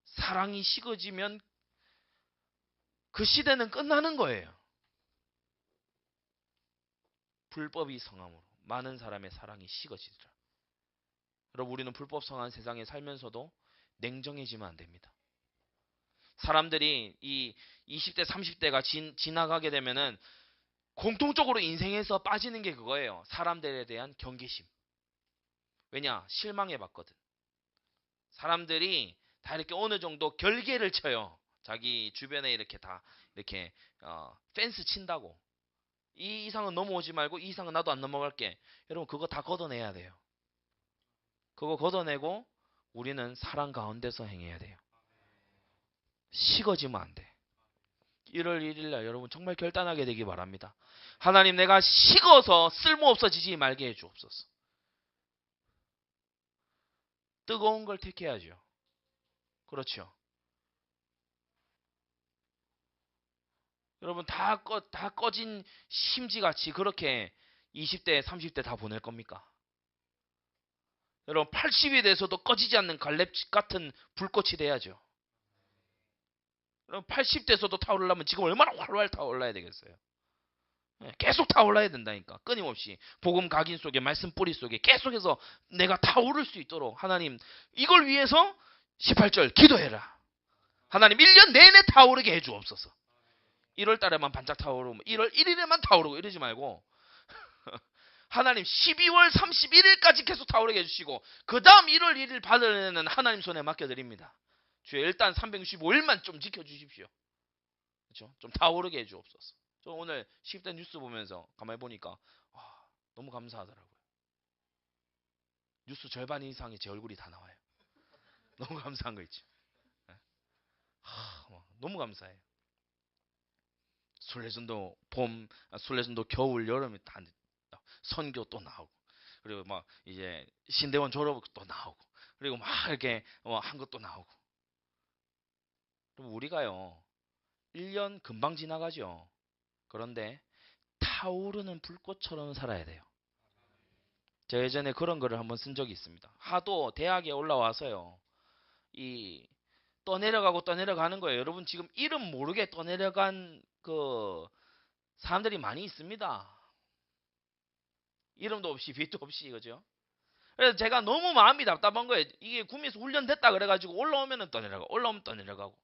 사랑이 식어지면 그 시대는 끝나는 거예요. 불법이 성함으로 많은 사람의 사랑이 식어지더라. 여러분 우리는 불법 성한 세상에 살면서도 냉정해지면 안 됩니다. 사람들이 이 20대 30대가 지나가게 되면은 공통적으로 인생에서 빠지는 게 그거예요. 사람들에 대한 경계심. 왜냐? 실망해봤거든. 사람들이 다 이렇게 어느 정도 결계를 쳐요. 자기 주변에 이렇게 다 이렇게 펜스 친다고. 이 이상은 넘어오지 말고 이 이상은 나도 안 넘어갈게. 여러분 그거 다 걷어내야 돼요. 그거 걷어내고 우리는 사랑 가운데서 행해야 돼요. 식어지면 안 돼. 1월 1일날 여러분 정말 결단하게 되기 바랍니다. 하나님 내가 식어서 쓸모없어지지 말게 해주옵소서. 뜨거운 걸 택해야죠. 그렇죠. 여러분 다 꺼진 심지같이 그렇게 20대, 30대 다 보낼 겁니까? 여러분 80이 돼서도 꺼지지 않는 갈렙 같은 불꽃이 돼야죠. 여러분 80대에서도 타오르려면 지금 얼마나 활활 타올라야 되겠어요? 계속 타올라야 된다니까. 끊임없이 복음 각인 속에 말씀 뿌리 속에 계속해서 내가 타오를 수 있도록 하나님 이걸 위해서 18절 기도해라. 하나님 1년 내내 타오르게 해주옵소서. 1월 달에만 반짝 타오르고 1월 1일에만 타오르고 이러지 말고 하나님 12월 31일까지 계속 타오르게 해주시고 그 다음 1월 1일 받으려는 하나님 손에 맡겨드립니다. 주여 일단 365일만 좀 지켜주십시오. 그렇죠? 좀 타오르게 해주옵소서. 저 오늘 10대 뉴스 보면서 가만히 보니까 너무 감사하더라고요. 뉴스 절반 이상이 제 얼굴이 다 나와요. 너무 감사한 거 있죠. 너무 감사해요. 순례전도 봄, 순례전도 겨울, 여름에 다 선교 또 나오고 그리고 막 이제 신대원 졸업 또 나오고 그리고 막 이렇게 한 것도 나오고. 그럼 우리가요 1년 금방 지나가죠. 그런데 타오르는 불꽃처럼 살아야 돼요. 제가 예전에 그런 거를 한번 쓴 적이 있습니다. 하도 대학에 올라와서요. 이 떠내려가고 떠내려가는 거예요. 여러분 지금 이름 모르게 떠내려간 그 사람들이 많이 있습니다. 이름도 없이 빚도 없이 그죠? 그래서 제가 너무 마음이 답답한 거예요. 이게 구미에서 훈련됐다 그래가지고 올라오면은 떠내려가고 올라오면 떠내려가고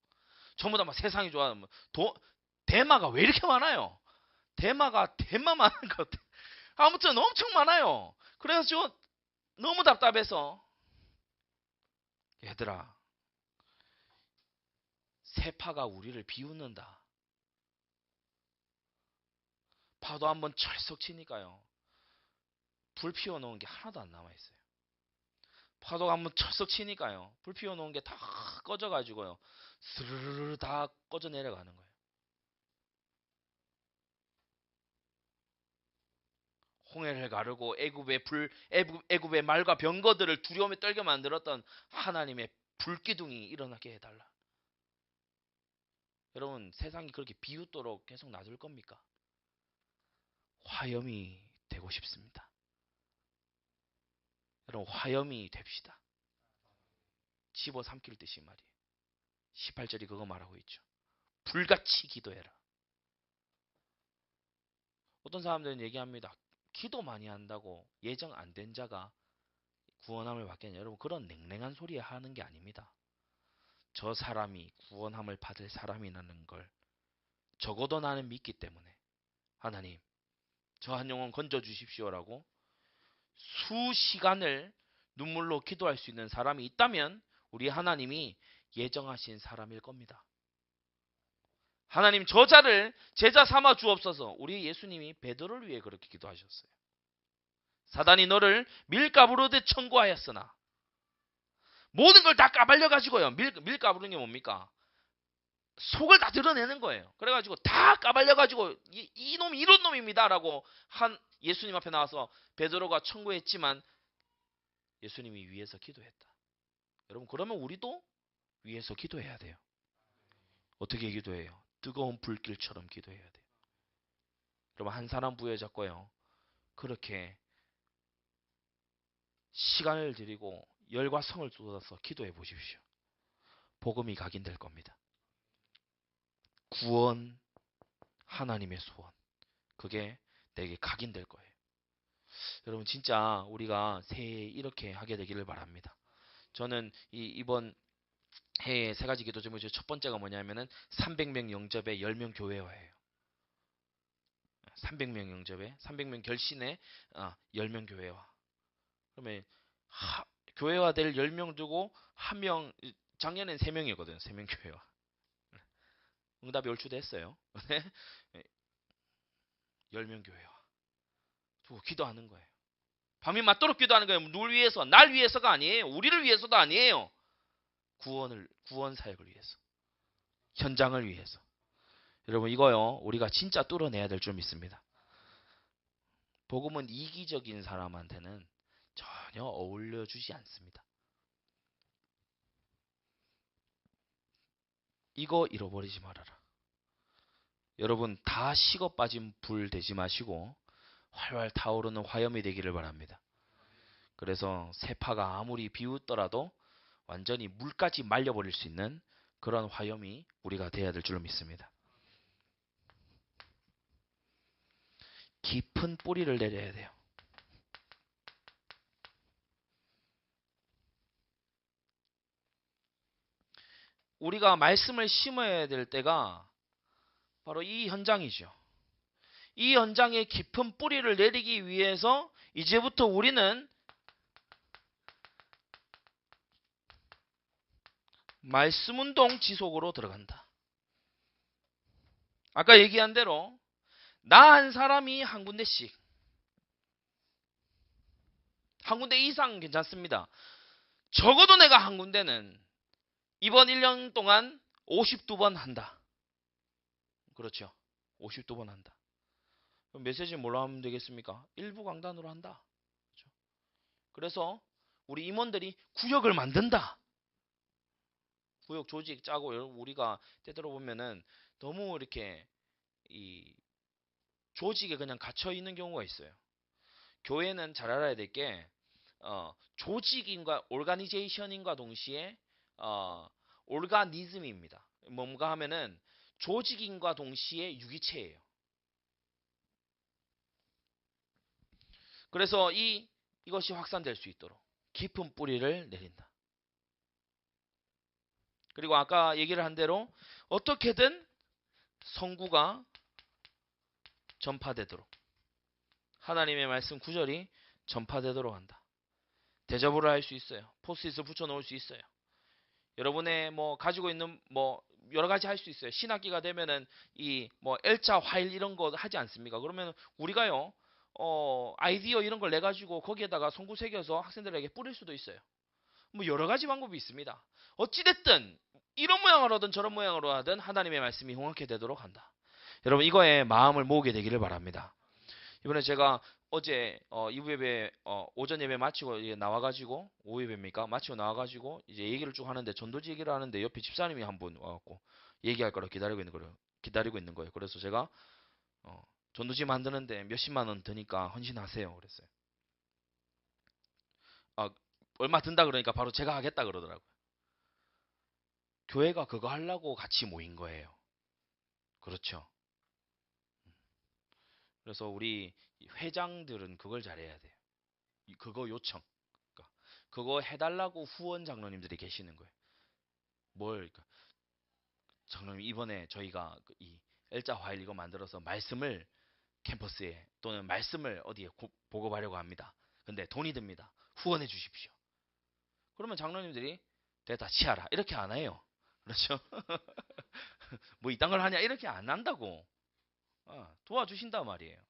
전부 다 막 세상이 좋아. 대마가 왜 이렇게 많아요? 대마가 대마 많은 것 같아. 아무튼 엄청 많아요. 그래가지고 너무 답답해서 얘들아 세파가 우리를 비웃는다. 파도 한번 철썩 치니까요. 불 피워놓은 게 하나도 안 남아있어요. 파도가 한번 철썩 치니까요. 불 피워놓은 게 다 꺼져가지고요. 스르르르 다 꺼져 내려가는 거예요. 홍해를 가르고 애굽의 말과 병거들을 두려움에 떨게 만들었던 하나님의 불기둥이 일어나게 해달라. 여러분 세상이 그렇게 비웃도록 계속 놔둘 겁니까? 화염이 되고 싶습니다. 여러분 화염이 됩시다. 집어 삼킬 듯이 말이에요. 18절이 그거 말하고 있죠. 불같이 기도해라. 어떤 사람들은 얘기합니다. 기도 많이 한다고 예정 안 된 자가 구원함을 받겠냐. 여러분 그런 냉랭한 소리 하는 게 아닙니다. 저 사람이 구원함을 받을 사람이라는 걸 적어도 나는 믿기 때문에 하나님 저 한 영혼 건져주십시오라고 수시간을 눈물로 기도할 수 있는 사람이 있다면 우리 하나님이 예정하신 사람일 겁니다. 하나님 저자를 제자 삼아 주옵소서. 우리 예수님이 베드로를 위해 그렇게 기도하셨어요. 사단이 너를 밀가부르듯 청구하였으나 모든 걸 다 까발려 가지고요. 밀가부르는 게 뭡니까? 속을 다 드러내는 거예요. 그래가지고 다 까발려 가지고 이놈 이런 놈입니다라고 한 예수님 앞에 나와서 베드로가 청구했지만 예수님이 위에서 기도했다. 여러분 그러면 우리도 위에서 기도해야 돼요. 어떻게 기도해요? 뜨거운 불길처럼 기도해야 돼요. 여러분 한 사람 부여잡고요. 그렇게 시간을 들이고 열과 성을 쏟아서 기도해 보십시오. 복음이 각인될 겁니다. 구원, 하나님의 소원. 그게 내게 각인될 거예요. 여러분 진짜 우리가 새해에 이렇게 하게 되기를 바랍니다. 저는 이번 해에 세 가지 기도 제목 중 첫 번째가 뭐냐면은 300명 영접에 10명 교회화예요. 300명 영접에 300명 결신에 10명 교회화. 그러면 교회화 될 10명 두고 한 명 작년엔 3명이었거든요. 3명 교회화. 응답이 올 수도 했어요. 10명 교회화. 두고 기도하는 거예요. 밤이 맞도록 기도하는 거예요. 누굴 위해서? 날 위해서가 아니에요. 우리를 위해서도 아니에요. 구원 사역을 위해서. 현장을 위해서. 여러분 이거요. 우리가 진짜 뚫어내야 될 줄 믿습니다. 복음은 이기적인 사람한테는 전혀 어울려주지 않습니다. 이거 잃어버리지 말아라. 여러분 다 식어 빠진 불 되지 마시고 활활 타오르는 화염이 되기를 바랍니다. 그래서 세파가 아무리 비웃더라도 완전히 물까지 말려버릴 수 있는 그런 화염이 우리가 돼야 될 줄로 믿습니다. 깊은 뿌리를 내려야 돼요. 우리가 말씀을 심어야 될 때가 바로 이 현장이죠. 이 현장에 깊은 뿌리를 내리기 위해서 이제부터 우리는 말씀 운동 지속으로 들어간다. 아까 얘기한 대로 나 한 사람이 한 군데씩, 한 군데 이상 괜찮습니다. 적어도 내가 한 군데는 이번 1년 동안 52번 한다. 그렇죠. 52번 한다. 그럼 메시지 뭘로 하면 되겠습니까? 일부 강단으로 한다. 그렇죠? 그래서 우리 임원들이 구역을 만든다. 구역 조직 짜고, 우리가 때들어 보면은 너무 이렇게 이 조직에 그냥 갇혀 있는 경우가 있어요. 교회는 잘 알아야 될 게 조직인과 오르가니제이션인과 동시에 올가니즘입니다. 뭔가 하면은 조직인과 동시에 유기체예요. 그래서 이것이 확산될 수 있도록 깊은 뿌리를 내린다. 그리고 아까 얘기를 한 대로 어떻게든 성구가 전파되도록, 하나님의 말씀 구절이 전파되도록 한다. 대접을 할 수 있어요. 포스트잇을 붙여 놓을 수 있어요. 여러분의 가지고 있는 여러 가지 할 수 있어요. 신학기가 되면은 이 L자 화일 이런 거 하지 않습니까? 그러면 우리가요 아이디어 이런 걸 내 가지고 거기에다가 송구 새겨서 학생들에게 뿌릴 수도 있어요. 여러 가지 방법이 있습니다. 어찌됐든 이런 모양으로 하든 저런 모양으로 하든 하나님의 말씀이 홍하게 되도록 한다. 여러분 이거에 마음을 모으게 되기를 바랍니다. 이번에 제가 어제 2부 예배 오전 예배 마치고 나와가지고, 오후 예배입니까? 마치고 나와가지고 이제 얘기를 쭉 하는데, 전도지 얘기를 하는데 옆에 집사님이 한 분 와갖고 얘기할 거라 기다리고 있는 거예요. 그래서 제가 전도지 만드는데 몇십만 원 드니까 헌신하세요 그랬어요. 얼마 든다 그러니까 바로 제가 하겠다 그러더라고요. 교회가 그거 하려고 같이 모인 거예요. 그렇죠. 그래서 우리 회장들은 그걸 잘해야 돼요. 그거 요청. 그러니까 그거 해달라고 후원 장로님들이 계시는 거예요. 그러니까 장로님 이번에 저희가 이 L자 화일 이거 만들어서 말씀을 캠퍼스에 또는 말씀을 어디에 보급하려고 합니다. 근데 돈이 듭니다. 후원해 주십시오. 그러면 장로님들이 됐다 치아라 이렇게 안 해요. 그렇죠? 이딴 걸 하냐 이렇게 안 한다고. 도와주신단 말이에요.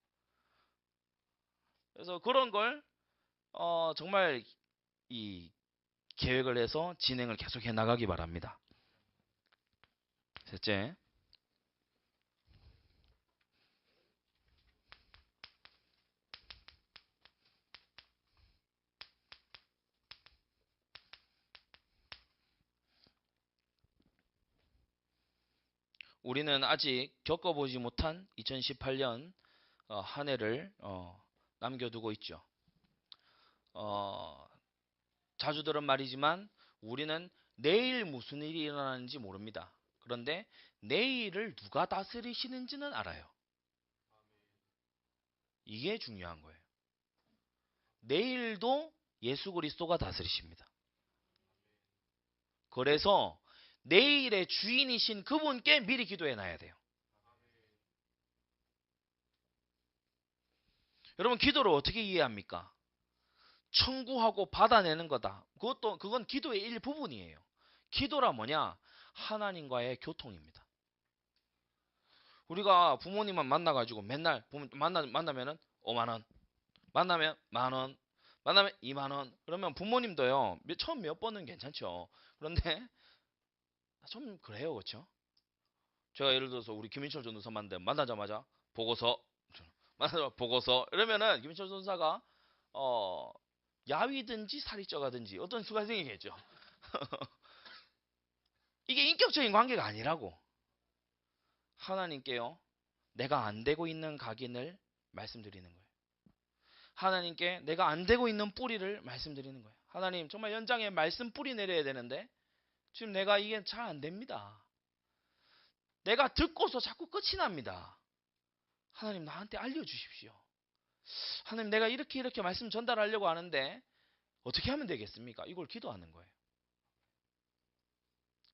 그래서 그런 걸 정말 이 계획을 해서 진행을 계속해 나가기 바랍니다. 셋째, 우리는 아직 겪어보지 못한 2018년 한 해를 남겨두고 있죠. 자주 들은 말이지만 우리는 내일 무슨 일이 일어나는지 모릅니다. 그런데 내일을 누가 다스리시는지는 알아요. 이게 중요한 거예요. 내일도 예수 그리스도가 다스리십니다. 그래서 내일의 주인이신 그분께 미리 기도해 놔야 돼요. 여러분 기도를 어떻게 이해합니까? 청구하고 받아내는 거다. 그건 기도의 일부분이에요. 기도라 뭐냐? 하나님과의 교통입니다. 우리가 부모님만 만나가지고 맨날 만나면은 5만 원, 만나면 10,000원, 만나면 2만 원. 그러면 부모님도요 처음 몇 번은 괜찮죠. 그런데 좀 그래요, 그렇죠? 제가 예를 들어서 우리 김인철 전도사 만나자마자 보고서, 이러면은 김인철 전도사가 야위든지 살이 쪄가든지 어떤 수가 생기겠죠. 이게 인격적인 관계가 아니라고. 하나님께요 내가 안 되고 있는 각인을 말씀드리는 거예요. 하나님께 내가 안 되고 있는 뿌리를 말씀드리는 거예요. 하나님, 정말 연장에 말씀 뿌리 내려야 되는데 지금 내가 이게 잘 안 됩니다. 내가 듣고서 자꾸 끝이 납니다. 하나님, 나한테 알려주십시오. 하나님, 내가 이렇게 말씀 전달하려고 하는데 어떻게 하면 되겠습니까? 이걸 기도하는 거예요.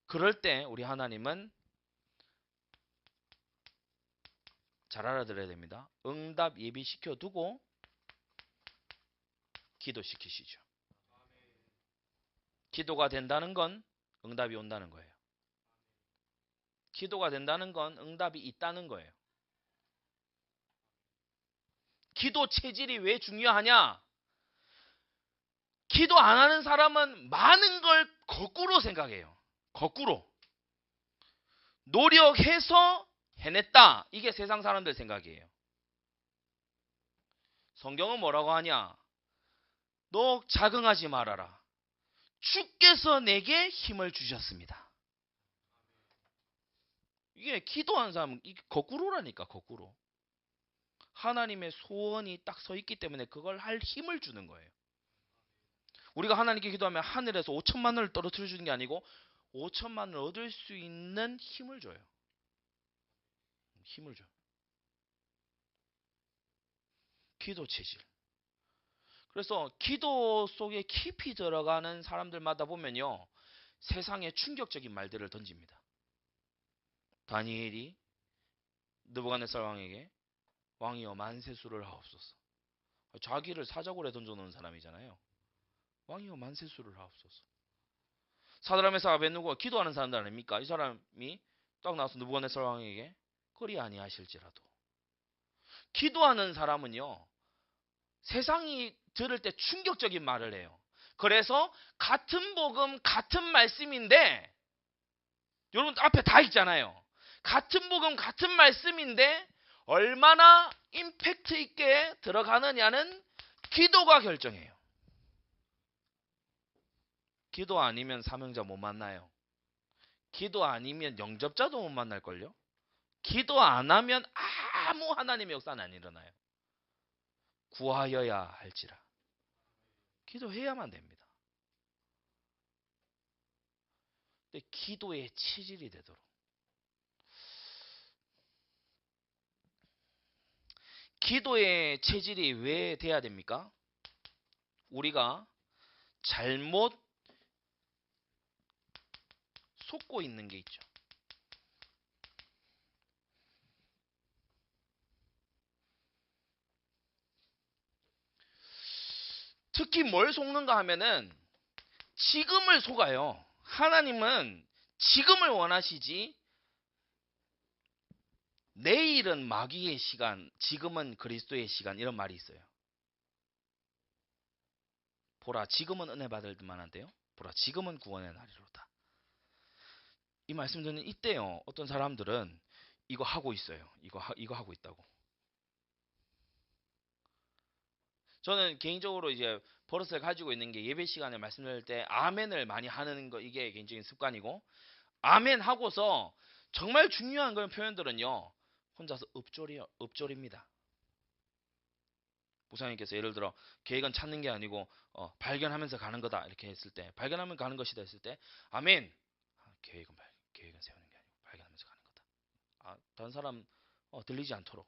그럴 때 우리 하나님은 잘 알아들어야 됩니다. 응답 예비시켜 두고 기도시키시죠. 기도가 된다는 건 응답이 온다는 거예요. 기도가 된다는 건 응답이 있다는 거예요. 기도 체질이 왜 중요하냐? 기도 안 하는 사람은 많은 걸 거꾸로 생각해요. 거꾸로. 노력해서 해냈다. 이게 세상 사람들 생각이에요. 성경은 뭐라고 하냐? 너 자긍하지 말아라. 주께서 내게 힘을 주셨습니다. 이게 기도하는 사람은 이게 거꾸로라니까, 거꾸로. 하나님의 소원이 딱 서 있기 때문에 그걸 할 힘을 주는 거예요. 우리가 하나님께 기도하면 하늘에서 5천만 원을 떨어뜨려 주는 게 아니고 5천만 원을 얻을 수 있는 힘을 줘요. 힘을 줘. 기도 체질. 그래서 기도 속에 깊이 들어가는 사람들마다 보면요, 세상에 충격적인 말들을 던집니다. 다니엘이 느부갓네살 왕에게 왕이여 만세수를 하옵소서. 자기를 사자굴에 던져놓은 사람이잖아요. 왕이여 만세수를 하옵소서. 사드락 메삭 아벳느고가 기도하는 사람들 아닙니까? 이 사람이 딱 나와서 느부갓네살 왕에게 그리 아니하실지라도. 기도하는 사람은요, 세상이 들을 때 충격적인 말을 해요. 그래서 같은 복음, 같은 말씀인데, 여러분 앞에 다 있잖아요. 같은 복음, 같은 말씀인데 얼마나 임팩트 있게 들어가느냐는 기도가 결정해요. 기도 아니면 사명자 못 만나요. 기도 아니면 영접자도 못 만날걸요. 기도 안 하면 아무 하나님의 역사는 안 일어나요. 구하여야 할지라. 기도해야만 됩니다. 근데 기도의 체질이 되도록. 기도의 체질이 왜 돼야 됩니까? 우리가 잘못 속고 있는 게 있죠. 특히 뭘 속는가 하면은 지금을 속아요. 하나님은 지금을 원하시지 내일은 마귀의 시간, 지금은 그리스도의 시간, 이런 말이 있어요. 보라, 지금은 은혜 받을 만한데요. 보라, 지금은 구원의 날이로다. 이 말씀 듣는 이때요, 어떤 사람들은 이거 하고 있어요. 이거 하고 있다고. 저는 개인적으로 이제 버릇을 가지고 있는 게 예배 시간에 말씀드릴 때 아멘을 많이 하는 거, 이게 개인적인 습관이고, 아멘 하고서 정말 중요한 그런 표현들은요, 혼자서 읊조립니다. 목사님께서 예를 들어 계획은 찾는 게 아니고 발견하면서 가는 거다 이렇게 했을 때, 발견하면 가는 것이다 했을 때 아멘. 계획은 세우는 게 아니고 발견하면서 가는 거다. 다른 사람 들리지 않도록.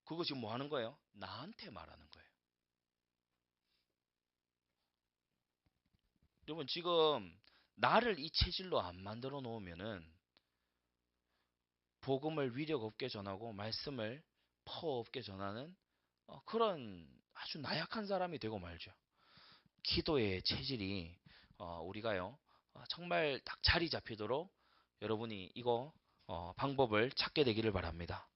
그거 지금 뭐 하는 거예요? 나한테 말하는 거예요. 여러분, 지금 나를 이 체질로 안 만들어 놓으면은 복음을 위력 없게 전하고 말씀을 퍼 없게 전하는 그런 아주 나약한 사람이 되고 말죠. 기도의 체질이 우리가요 정말 딱 자리 잡히도록 여러분이 이거 방법을 찾게 되기를 바랍니다.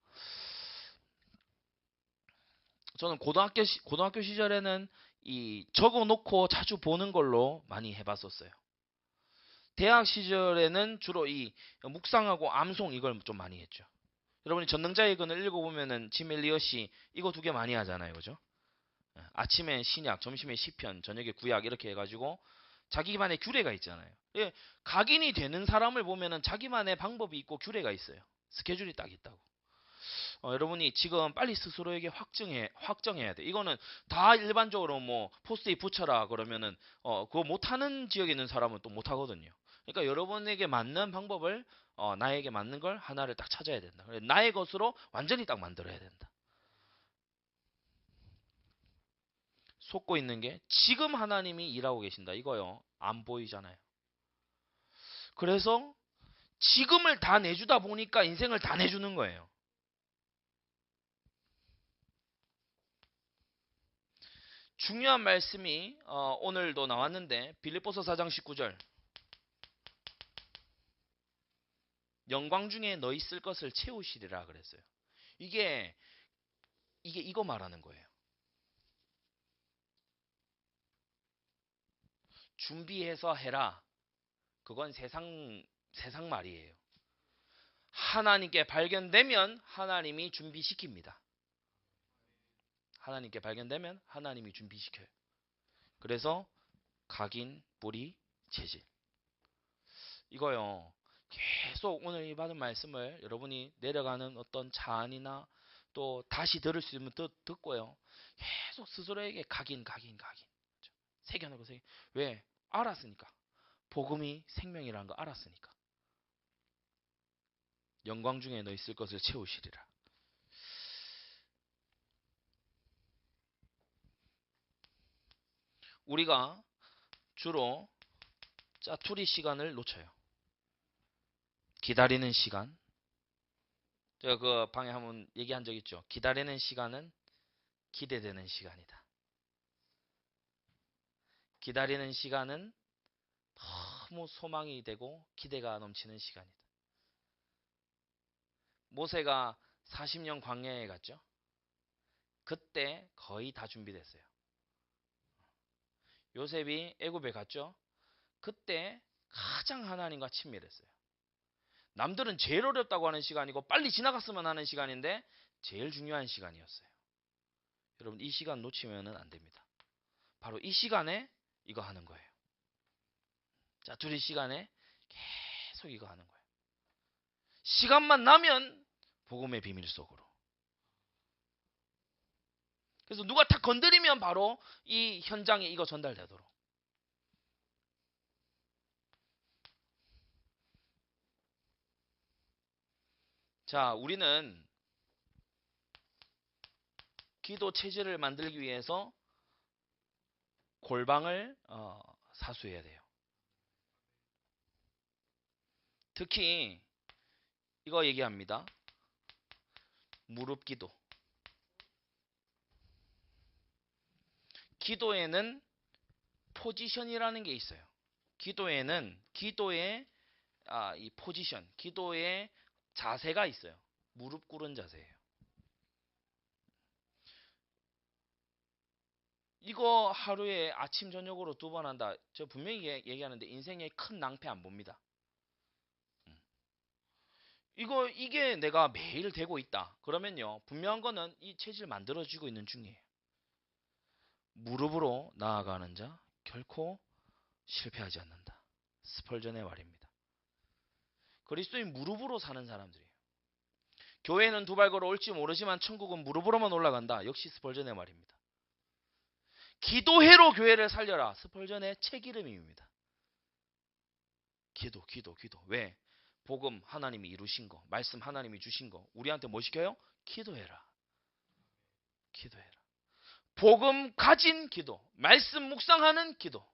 저는 고등학교 시절에는 이 적어놓고 자주 보는 걸로 많이 해봤었어요. 대학 시절에는 주로 이 묵상하고 암송 이걸 좀 많이 했죠. 여러분이 전능자의 근을 읽어보면은 짐 엘리엇이 이거 두 개 많이 하잖아요, 그죠? 아침에 신약, 점심에 시편, 저녁에 구약 이렇게 해가지고 자기만의 규례가 있잖아요. 예, 각인이 되는 사람을 보면은 자기만의 방법이 있고 규례가 있어요. 스케줄이 딱 있다고. 여러분이 지금 빨리 스스로에게 확정해야 돼. 이거는 다 일반적으로 뭐 포스트잇 붙여라 그러면은 그거 못하는 지역에 있는 사람은 또 못하거든요. 그러니까 여러분에게 맞는 방법을 나에게 맞는 걸 하나를 딱 찾아야 된다. 나의 것으로 완전히 딱 만들어야 된다. 속고 있는 게 지금 하나님이 일하고 계신다. 이거요. 안 보이잖아요. 그래서 지금을 다 내주다 보니까 인생을 다 내주는 거예요. 중요한 말씀이 오늘도 나왔는데 빌립보서 4장 19절 영광 중에 너희 쓸 것을 채우시리라 그랬어요. 이게 이거 말하는 거예요. 준비해서 해라. 그건 세상 말이에요. 하나님께 발견되면 하나님이 준비시킵니다. 하나님께 발견되면 하나님이 준비시켜요. 그래서 각인, 뿌리, 재질. 이거요. 계속 오늘 이 받은 말씀을 여러분이 내려가는 어떤 차 안이나 또 다시 들을 수 있으면 듣고요. 계속 스스로에게 각인. 새겨놓고 왜? 알았으니까. 복음이 생명이라는 거 알았으니까. 영광 중에 너 있을 것을 채우시리라. 우리가 주로 짜투리 시간을 놓쳐요. 기다리는 시간. 제가 그 방에 한번 얘기한 적 있죠. 기다리는 시간은 기대되는 시간이다. 기다리는 시간은 너무 소망이 되고 기대가 넘치는 시간이다. 모세가 40년 광야에 갔죠. 그때 거의 다 준비됐어요. 요셉이 애굽에 갔죠. 그때 가장 하나님과 친밀했어요. 남들은 제일 어렵다고 하는 시간이고 빨리 지나갔으면 하는 시간인데 제일 중요한 시간이었어요. 여러분 이 시간 놓치면 안 됩니다. 바로 이 시간에 이거 하는 거예요. 자, 둘이 시간에 계속 이거 하는 거예요. 시간만 나면 복음의 비밀 속으로. 그래서 누가 탁 건드리면 바로 이 현장에 이거 전달되도록. 자, 우리는 기도 체질을 만들기 위해서 골방을 사수해야 돼요. 특히 이거 얘기합니다. 무릎 기도. 기도에는 포지션이라는 게 있어요. 기도에는 기도의 이 포지션, 기도의 자세가 있어요. 무릎 꿇은 자세예요. 이거 하루에 아침 저녁으로 2번 한다. 저 분명히 얘기하는데 인생에 큰 낭패 안 봅니다. 이게 내가 매일 되고 있다. 그러면요. 분명한 거는 이 체질 만들어지고 있는 중이에요. 무릎으로 나아가는 자 결코 실패하지 않는다. 스펄전의 말입니다. 그리스도인 무릎으로 사는 사람들이에요. 교회는 두 발 걸어 올지 모르지만 천국은 무릎으로만 올라간다. 역시 스펄전의 말입니다. 기도회로 교회를 살려라. 스펄전의 책 이름입니다. 기도. 왜? 복음 하나님이 이루신 거, 말씀 하나님이 주신 거, 우리한테 뭐 시켜요? 기도해라. 복음 가진 기도, 말씀 묵상하는 기도.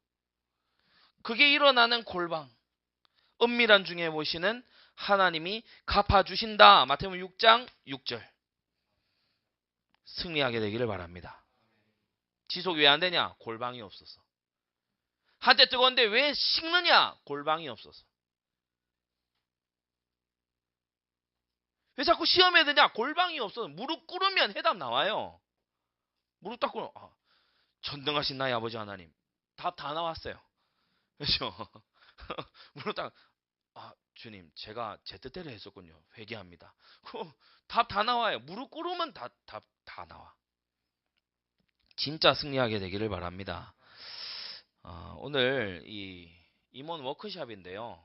그게 일어나는 골방. 은밀한 중에 보시는 하나님이 갚아주신다. 마태복음 6장 6절. 승리하게 되기를 바랍니다. 지속 왜 안 되냐? 골방이 없어서. 한때 뜨거운데 왜 식느냐? 골방이 없어서. 왜 자꾸 시험에 드냐? 골방이 없어서. 무릎 꿇으면 해답 나와요. 무릎 딱 꿇으면 전능하신 나의 아버지 하나님. 답 다 나왔어요. 그렇죠? 무릎 딱 주님 제가 제 뜻대로 했었군요. 회개합니다. 답 다 나와요. 무릎 꿇으면 답 다 나와. 진짜 승리하게 되기를 바랍니다. 오늘 이 임원 워크숍인데요.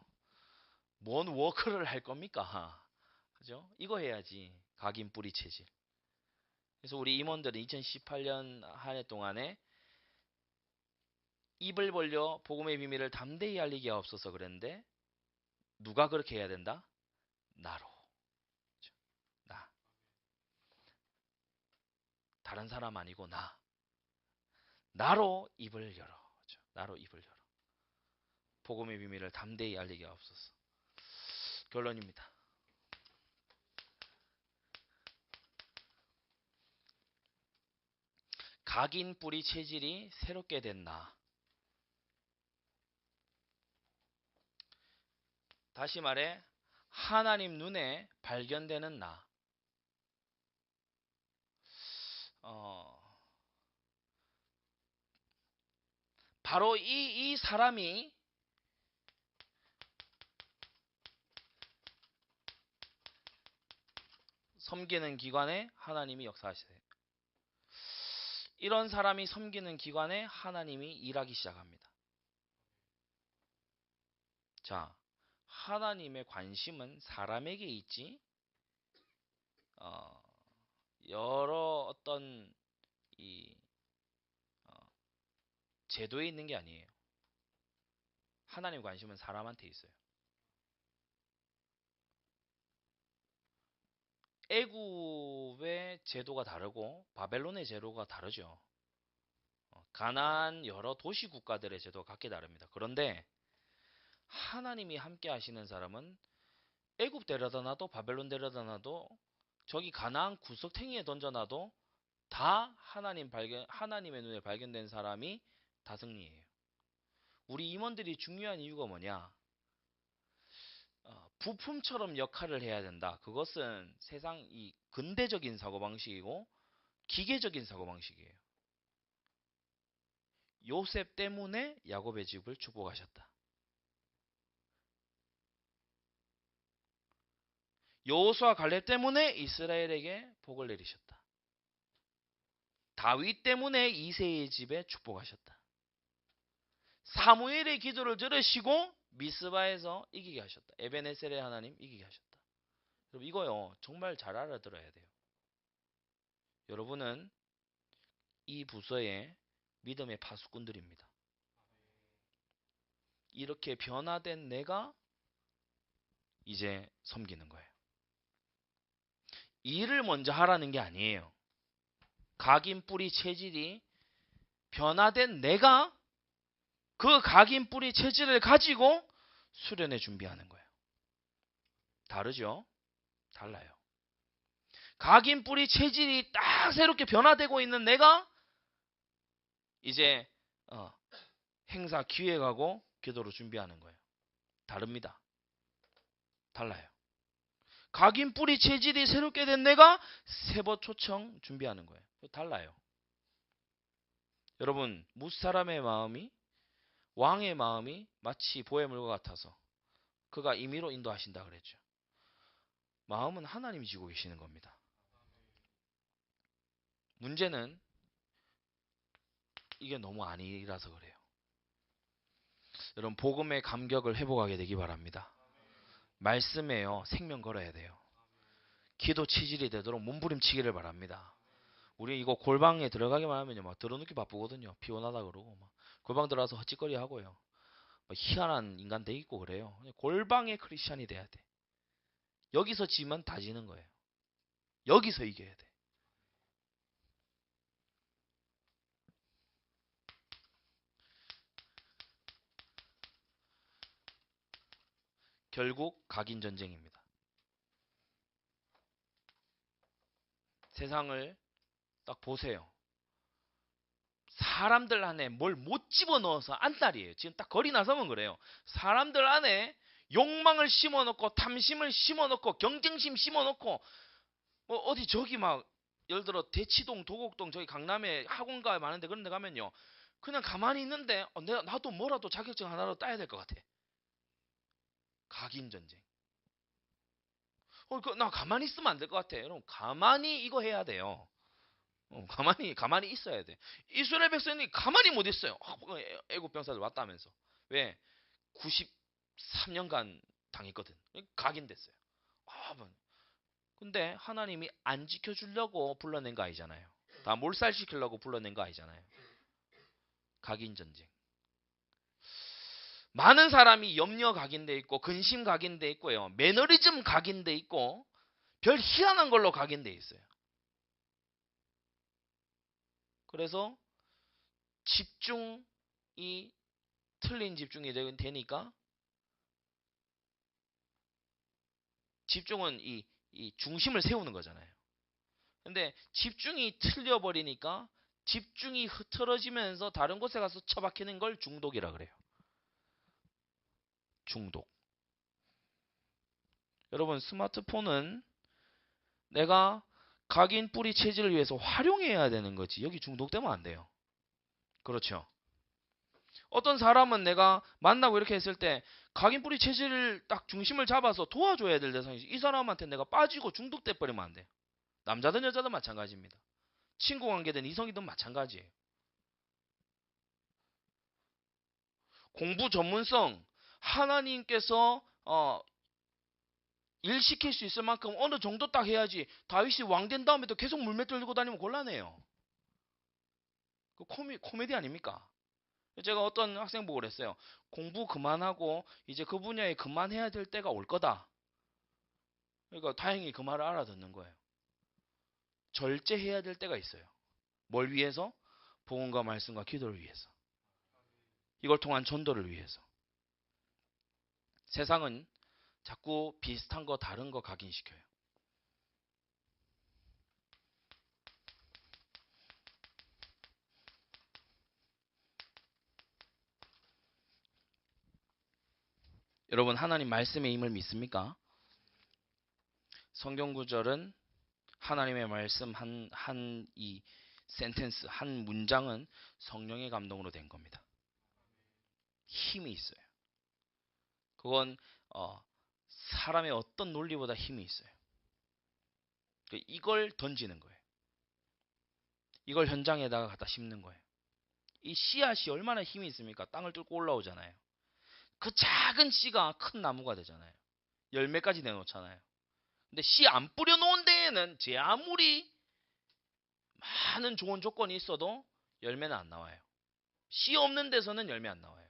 뭔 워크를 할 겁니까? 그죠? 이거 해야지. 각인 뿌리 체질. 그래서 우리 임원들은 2018년 한 해 동안에 입을 벌려 복음의 비밀을 담대히 알리기가 없어서 그랬는데 누가 그렇게 해야 된다? 나로. 그렇죠? 나. 다른 사람 아니고 나. 나로 입을 열어. 그렇죠? 나로 입을 열어. 복음의 비밀을 담대히 알리기가 없어서. 결론입니다. 각인 뿌리 체질이 새롭게 된 나. 다시 말해 하나님 눈에 발견되는 나. 바로 이 사람이 섬기는 기관에 하나님이 역사하시세요. 이런 사람이 섬기는 기관에 하나님이 일하기 시작합니다. 자, 하나님의 관심은 사람에게 있지 여러 어떤 이 제도에 있는 게 아니에요. 하나님의 관심은 사람한테 있어요. 애굽의 제도가 다르고 바벨론의 제도가 다르죠. 가나안 여러 도시 국가들의 제도가 각기 다릅니다. 그런데 하나님이 함께 하시는 사람은 애굽 데려다 놔도 바벨론 데려다 놔도 저기 가나안 구석탱이에 던져놔도 다 하나님의 눈에 발견된 사람이 다승리예요. 우리 임원들이 중요한 이유가 뭐냐? 부품처럼 역할을 해야 된다. 그것은 세상 이 근대적인 사고방식이고 기계적인 사고방식이에요. 요셉 때문에 야곱의 집을 축복하셨다. 여호수아 갈렙 때문에 이스라엘에게 복을 내리셨다. 다윗 때문에 이새의 집에 축복하셨다. 사무엘의 기도를 들으시고 미스바에서 이기게 하셨다. 에베네셀의 하나님 이기게 하셨다. 여러분 이거요 정말 잘 알아들어야 돼요. 여러분은 이 부서의 믿음의 파수꾼들입니다. 이렇게 변화된 내가 이제 섬기는 거예요. 일을 먼저 하라는 게 아니에요. 각인 뿌리 체질이 변화된 내가 그 각인 뿌리 체질을 가지고 수련회 준비하는 거예요. 다르죠? 달라요. 각인 뿌리 체질이 딱 새롭게 변화되고 있는 내가 이제 행사 기획하고 기도로 준비하는 거예요. 다릅니다. 달라요. 각인 뿌리 체질이 새롭게 된 내가 세버 초청 준비하는 거예요. 달라요. 여러분 무사람의 마음이 왕의 마음이 마치 보혜물과 같아서 그가 임의로 인도하신다 그랬죠. 마음은 하나님이 지고 계시는 겁니다. 문제는 이게 너무 아니라서 그래요. 여러분 복음의 감격을 회복하게 되기 바랍니다. 말씀에요 생명 걸어야 돼요. 기도 체질이 되도록 몸부림치기를 바랍니다. 우리 이거 골방에 들어가기만 하면요 막 들어눕기 바쁘거든요. 피곤하다 그러고 막 골방 들어와서 헛짓거리 하고요. 희한한 인간 돼 있고 그래요. 골방의 크리스찬이 돼야 돼. 여기서 지면 다 지는 거예요. 여기서 이겨야 돼. 결국 각인 전쟁입니다. 세상을 딱 보세요. 사람들 안에 뭘 못 집어넣어서 안달이에요. 지금 딱 거리 나서면 그래요. 사람들 안에 욕망을 심어놓고 탐심을 심어놓고 경쟁심 심어놓고 뭐 어디 저기 막 예를 들어 대치동 도곡동 저기 강남에 학원가 많은데 그런 데 가면요. 그냥 가만히 있는데 나도 뭐라도 자격증 하나로 따야 될 것 같아. 각인 전쟁. 나 가만히 있으면 안 될 것 같아. 여러분 가만히 이거 해야 돼요. 가만히 있어야 돼. 이스라엘 백성이 가만히 못 있어요. 애국 병사들 왔다면서. 왜? 93년간 당했거든. 각인됐어요. 근데 하나님이 안 지켜주려고 불러낸 거 아니잖아요. 다 몰살시키려고 불러낸 거 아니잖아요. 각인전쟁. 많은 사람이 염려 각인돼 있고 근심 각인돼 있고요. 매너리즘 각인돼 있고 별 희한한 걸로 각인돼 있어요. 그래서 집중이 틀린 집중이 되니까 집중은 이 중심을 세우는 거잖아요. 근데 집중이 틀려버리니까 집중이 흐트러지면서 다른 곳에 가서 처박히는 걸 중독이라 그래요. 중독. 여러분 스마트폰은 내가 각인 뿌리 체질을 위해서 활용해야 되는 거지. 여기 중독되면 안 돼요. 그렇죠. 어떤 사람은 내가 만나고 이렇게 했을 때 각인 뿌리 체질을 딱 중심을 잡아서 도와줘야 될 대상이지. 이 사람한테 내가 빠지고 중독돼 버리면 안 돼요. 남자든 여자든 마찬가지입니다. 친구 관계든 이성이든 마찬가지예요. 공부 전문성 하나님께서 일 시킬 수 있을 만큼 어느 정도 딱 해야지. 다윗이 왕 된 다음에도 계속 물맷 들고 다니면 곤란해요. 그 코미디 아닙니까? 제가 어떤 학생 보고 그랬어요. 공부 그만하고 이제 그 분야에 그만해야 될 때가 올 거다. 그러니까 다행히 그 말을 알아듣는 거예요. 절제해야 될 때가 있어요. 뭘 위해서? 복음과 말씀과 기도를 위해서. 이걸 통한 전도를 위해서. 세상은 자꾸 비슷한 거 다른 거 각인시켜요. 여러분 하나님 말씀의 힘을 믿습니까? 성경 구절은 하나님의 말씀 한 이 센텐스 한 문장은 성령의 감동으로 된 겁니다. 힘이 있어요. 그건 사람의 어떤 논리보다 힘이 있어요. 이걸 던지는 거예요. 이걸 현장에다가 갖다 심는 거예요. 이 씨앗이 얼마나 힘이 있습니까? 땅을 뚫고 올라오잖아요. 그 작은 씨가 큰 나무가 되잖아요. 열매까지 내놓잖아요. 근데 씨 안 뿌려놓은 데에는 제 아무리 많은 좋은 조건이 있어도 열매는 안 나와요. 씨 없는 데서는 열매 안 나와요.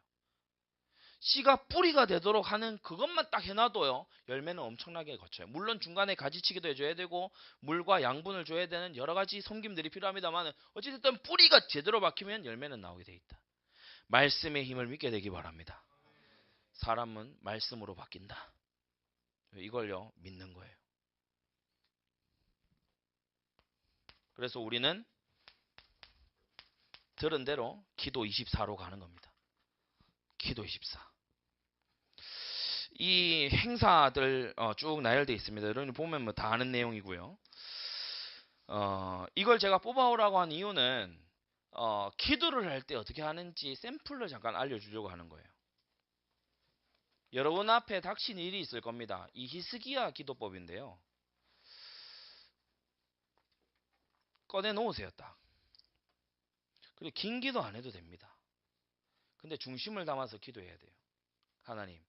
씨가 뿌리가 되도록 하는 그것만 딱 해놔도요. 열매는 엄청나게 거쳐요. 물론 중간에 가지치기도 해줘야 되고 물과 양분을 줘야 되는 여러 가지 섬김들이 필요합니다만 어찌됐든 뿌리가 제대로 박히면 열매는 나오게 돼 있다. 말씀의 힘을 믿게 되기 바랍니다. 사람은 말씀으로 바뀐다. 이걸요 믿는 거예요. 그래서 우리는 들은 대로 기도 24로 가는 겁니다. 기도 24. 이 행사들 쭉 나열되어 있습니다. 여러분 보면 뭐 다 아는 내용이고요. 이걸 제가 뽑아오라고 한 이유는 기도를 할 때 어떻게 하는지 샘플로 잠깐 알려주려고 하는 거예요. 여러분 앞에 닥친 일이 있을 겁니다. 이 히스기야 기도법인데요. 꺼내 놓으세요 딱. 그리고 긴 기도 안 해도 됩니다. 근데 중심을 담아서 기도해야 돼요. 하나님,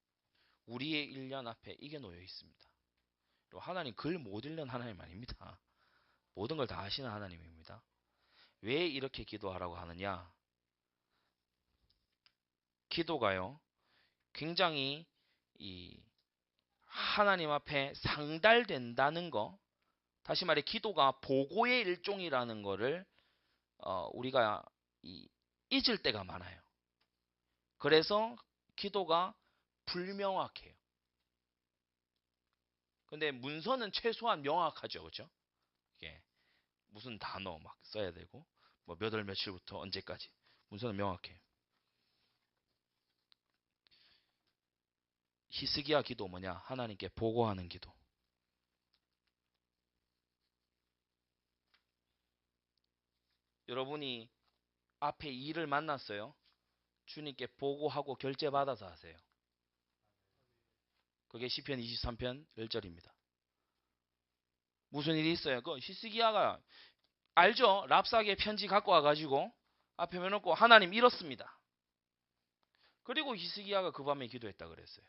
우리의 1년 앞에 이게 놓여 있습니다. 하나님 글 못 읽는 하나님 아닙니다. 모든 걸 다 하시는 하나님입니다. 왜 이렇게 기도하라고 하느냐? 기도가요. 굉장히 이 하나님 앞에 상달된다는 거. 다시 말해 기도가 보고의 일종이라는 거를 우리가 잊을 때가 많아요. 그래서 기도가 불명확해요. 근데 문서는 최소한 명확하죠. 그렇죠? 이게 무슨 단어 막 써야 되고 뭐 몇 월 며칠부터 언제까지 문서는 명확해요. 히스기야 기도 뭐냐? 하나님께 보고하는 기도. 여러분이 앞에 일을 만났어요. 주님께 보고하고 결제받아서 하세요. 그게 시편 23편 1절입니다. 무슨 일이 있어요? 그 히스기야가 알죠? 랍사게 편지 갖고 와가지고 앞에 해놓고 하나님 이렇습니다. 그리고 히스기야가 그 밤에 기도했다 그랬어요.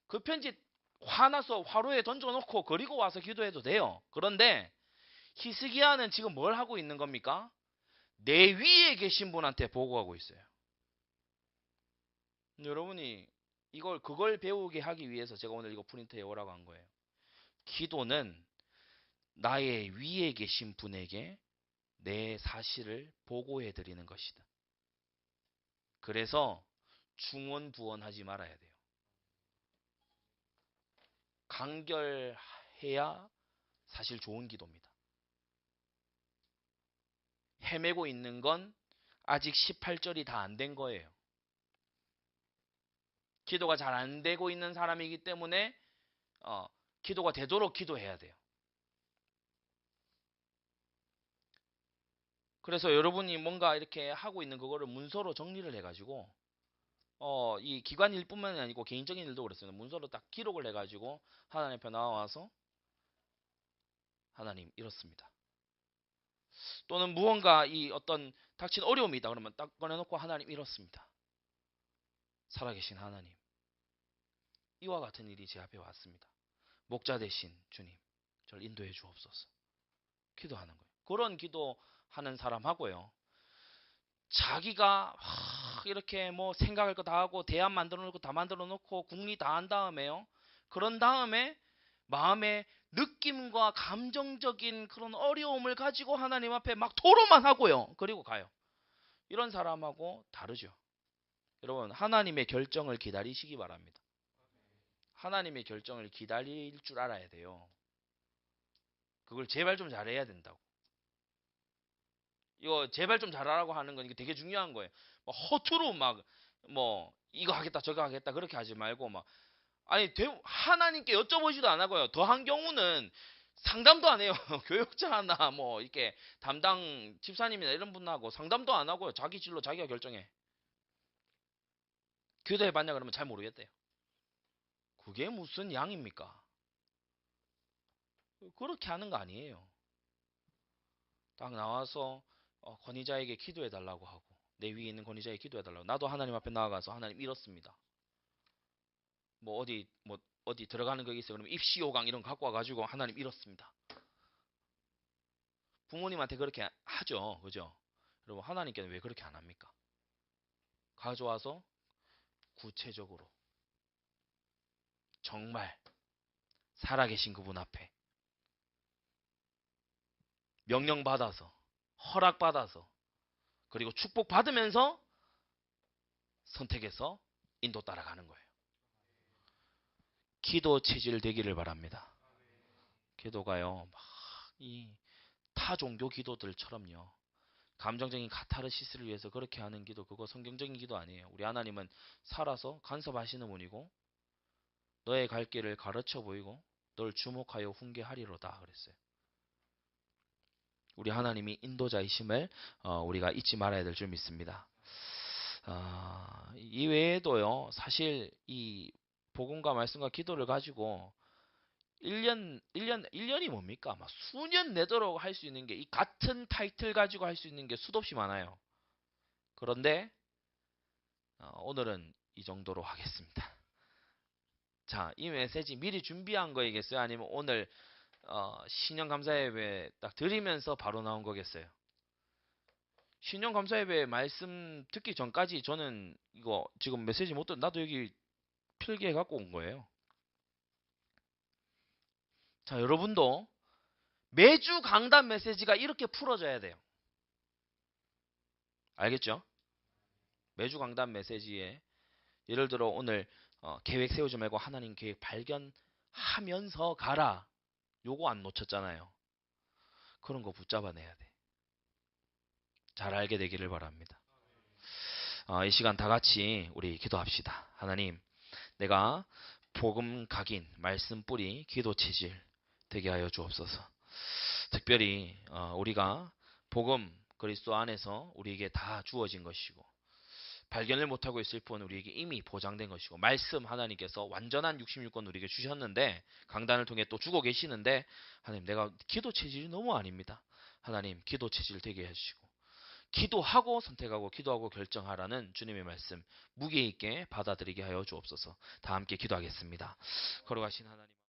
그 편지 화나서 화로에 던져놓고 그리고 와서 기도해도 돼요. 그런데 히스기야는 지금 뭘 하고 있는 겁니까? 내 위에 계신 분한테 보고하고 있어요. 여러분이 그걸 배우게 하기 위해서 제가 오늘 이거 프린트해 오라고 한 거예요. 기도는 나의 위에 계신 분에게 내 사실을 보고해 드리는 것이다. 그래서 중언부언하지 말아야 돼요. 간결해야 사실 좋은 기도입니다. 헤매고 있는 건 아직 18절이 다 안 된 거예요. 기도가 잘 안 되고 있는 사람이기 때문에 기도가 되도록 기도해야 돼요. 그래서 여러분이 뭔가 이렇게 하고 있는 그거를 문서로 정리를 해가지고 이 기관 일뿐만이 아니고 개인적인 일도 그랬어요. 문서로 딱 기록을 해가지고 하나님 앞에 나와서 하나님 이렇습니다. 또는 무언가 이 어떤 닥친 어려움이 있다 그러면 딱 꺼내놓고 하나님 이렇습니다. 살아계신 하나님, 이와 같은 일이 제 앞에 왔습니다. 목자 되신 주님, 저를 인도해 주옵소서. 기도하는 거예요. 그런 기도하는 사람하고요. 자기가 이렇게 뭐 생각할 거 다 하고 대안 만들어 놓고 다 만들어 놓고 궁리 다 한 다음에요. 그런 다음에 마음의 느낌과 감정적인 그런 어려움을 가지고 하나님 앞에 막 토로만 하고요. 그리고 가요. 이런 사람하고 다르죠. 여러분, 하나님의 결정을 기다리시기 바랍니다. 하나님의 결정을 기다릴 줄 알아야 돼요. 그걸 제발 좀 잘해야 된다고. 이거 제발 좀 잘하라고 하는 건 이게 되게 중요한 거예요. 뭐 허투루 뭐 이거 하겠다 저거 하겠다 그렇게 하지 말고 아니 하나님께 여쭤보지도 안 하고요. 더한 경우는 상담도 안 해요. 교육자나 뭐 이렇게 담당 집사님이나 이런 분하고 상담도 안 하고요. 자기 진로 자기가 결정해. 기도해봤냐 그러면 잘 모르겠대요. 그게 무슨 양입니까? 그렇게 하는 거 아니에요. 딱 나와서 권위자에게 기도해달라고 하고 내 위에 있는 권위자에게 기도해달라고. 나도 하나님 앞에 나아가서 하나님 이렇습니다. 뭐 어디 들어가는 거 있어요. 그러면 입시요강 이런 거 갖고 와가지고 하나님 이렇습니다. 부모님한테 그렇게 하죠. 그죠? 여러분 하나님께는 왜 그렇게 안 합니까? 가져와서 구체적으로 정말 살아계신 그분 앞에 명령받아서 허락받아서 그리고 축복받으면서 선택해서 인도 따라가는 거예요. 기도 체질 되기를 바랍니다. 기도가요. 막 이 타종교 기도들처럼요. 감정적인 카타르시스를 위해서 그렇게 하는 기도 그거 성경적인 기도 아니에요. 우리 하나님은 살아서 간섭하시는 분이고 너의 갈 길을 가르쳐 보이고 널 주목하여 훈계하리로다 그랬어요. 우리 하나님이 인도자이심을 우리가 잊지 말아야 될 줄 믿습니다. 이 외에도요. 사실 이 복음과 말씀과 기도를 가지고 1년이 뭡니까? 막 수년 내도록 할 수 있는 게 이 같은 타이틀 가지고 할 수 있는 게 수도 없이 많아요. 그런데 오늘은 이 정도로 하겠습니다. 자, 이 메시지 미리 준비한 거이겠어요? 아니면 오늘 신년감사예배 딱 드리면서 바로 나온 거겠어요? 신년감사예배 말씀 듣기 전까지 저는 이거 지금 메시지 못 듣 나도 여기 필기해 갖고 온 거예요. 자, 여러분도 매주 강단 메시지가 이렇게 풀어져야 돼요. 알겠죠? 매주 강단 메시지에 예를 들어 오늘 계획 세우지 말고 하나님 계획 발견하면서 가라. 요거 안 놓쳤잖아요. 그런 거 붙잡아내야 돼. 잘 알게 되기를 바랍니다. 이 시간 다 같이 우리 기도합시다. 하나님, 내가 복음 각인, 말씀 뿌리, 기도 체질 되게 하여 주옵소서. 특별히 우리가 복음 그리스도 안에서 우리에게 다 주어진 것이고 발견을 못하고 있을 뿐 우리에게 이미 보장된 것이고 말씀 하나님께서 완전한 66권 우리에게 주셨는데 강단을 통해 또 주고 계시는데 하나님 내가 기도 체질이 너무 아닙니다. 하나님 기도 체질 되게 해주시고 기도하고 선택하고 기도하고 결정하라는 주님의 말씀 무게 있게 받아들이게 하여 주옵소서. 다 함께 기도하겠습니다. 걸어가신 하나님